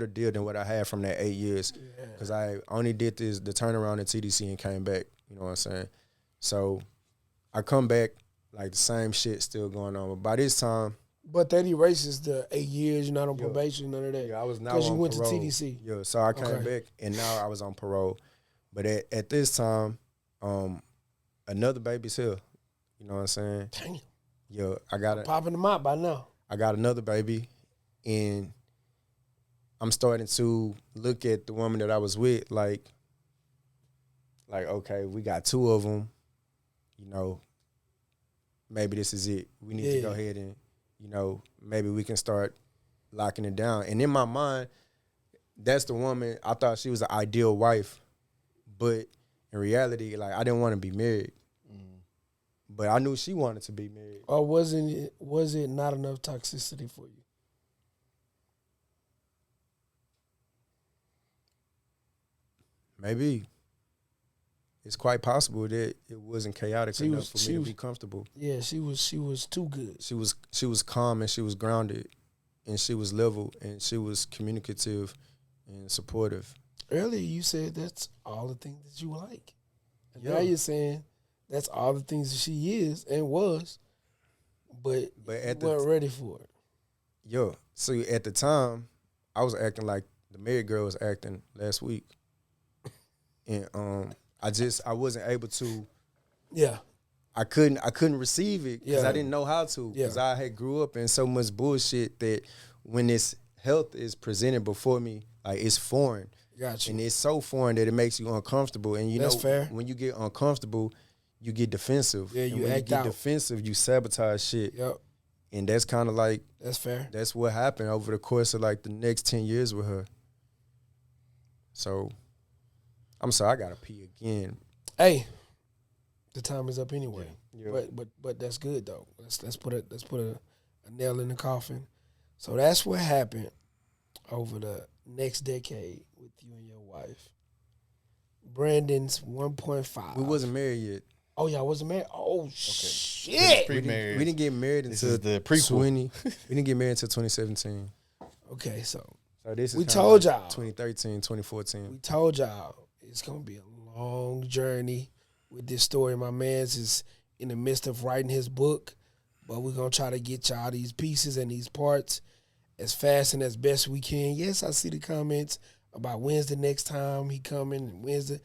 deal than what I had from that 8 years. Because I only did the turnaround at TDC and came back. You know what I'm saying? So I come back, like the same shit still going on. But by this time, but that erases the 8 years. You're not on probation, none of that. Yeah, I was now because on you went parole. to TDC. Yeah, so I came back, and now I was on parole. But at this time, another baby's here. You know what I'm saying? Damn. Yeah, I got it. Popping them out by now. I got another baby, and I'm starting to look at the woman that I was with, like okay, we got 2 of them. You know, maybe this is it. We need to go ahead and, you know, maybe we can start locking it down. And in my mind, that's the woman, I thought she was an ideal wife. But in reality, like, I didn't want to be married. But I knew she wanted to be married. Or was it not enough toxicity for you? Maybe. It's quite possible that it wasn't chaotic enough for me to be comfortable. Yeah, she was too good. She was calm and she was grounded and she was level and she was communicative and supportive. Earlier you said that's all the things that you like. And now you're saying that's all the things that she is and was, but you weren't ready for it. Yo, so at the time, I was acting like the married girl was acting last week. And I wasn't able to. Yeah. I couldn't receive it because I didn't know how to. Because Yeah. I had grew up in so much bullshit that when this health is presented before me, like, it's foreign. Gotcha. And it's so foreign that it makes you uncomfortable. And That's know, fair. When you get uncomfortable, you get defensive. Yeah, and you when act you get out. defensive, you sabotage shit. Yep. And that's kind of like, That's fair. that's what happened over the course of like the next 10 years with her. So, I'm sorry, I gotta pee again. Hey, the time is up anyway. Yeah. But that's good though. Let's put a nail in the coffin. So that's what happened over the next decade with you and your wife. Brandon's 1.5. We wasn't married yet. Oh, y'all wasn't married? Oh, shit. We didn't get married This until is the prequel. We didn't get married until 2017. Okay, so This is we kinda told like y'all. 2013, 2014. We told y'all it's going to be a long journey with this story. My man's is in the midst of writing his book, but we're going to try to get y'all these pieces and these parts as fast and as best we can. Yes, I see the comments about when's the next time he coming and when's the...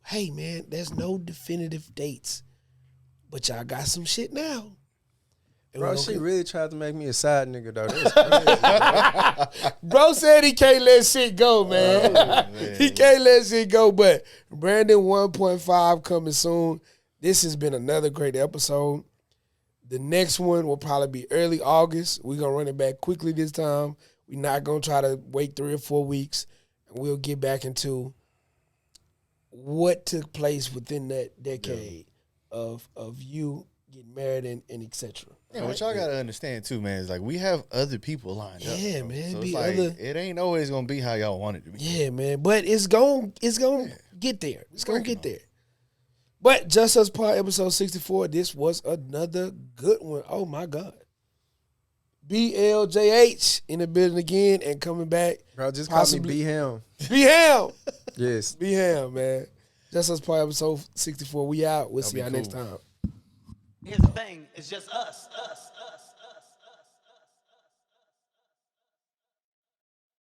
Hey, man, there's no definitive dates, but y'all got some shit now. And Bro, we she gonna- really tried to make me a side nigga, though. That's crazy. Bro said he can't let shit go, man. man. He can't let shit go. But Brandon 1.5 coming soon. This has been another great episode. The next one will probably be early August. We're going to run it back quickly this time. We're not going to try to wait 3 or 4 weeks. And we'll get back into what took place within that decade of you getting married and etc. Yeah, what y'all gotta understand too, man, is like we have other people lined up. Yeah, bro. man, So be it's like other- it ain't always gonna be how y'all want it to be. Yeah, man. But it's gonna get there. It's gonna Working get there. But Just Us Pod episode 64, this was another good one. Oh my God. BLJH in the building again and coming back. Bro, just Possibly- call me B-Ham. B-Ham. Yes. B-Ham, man. Just Us Pod episode 64. We out. We'll see be y'all next cool. time. Here's the thing, it's just us.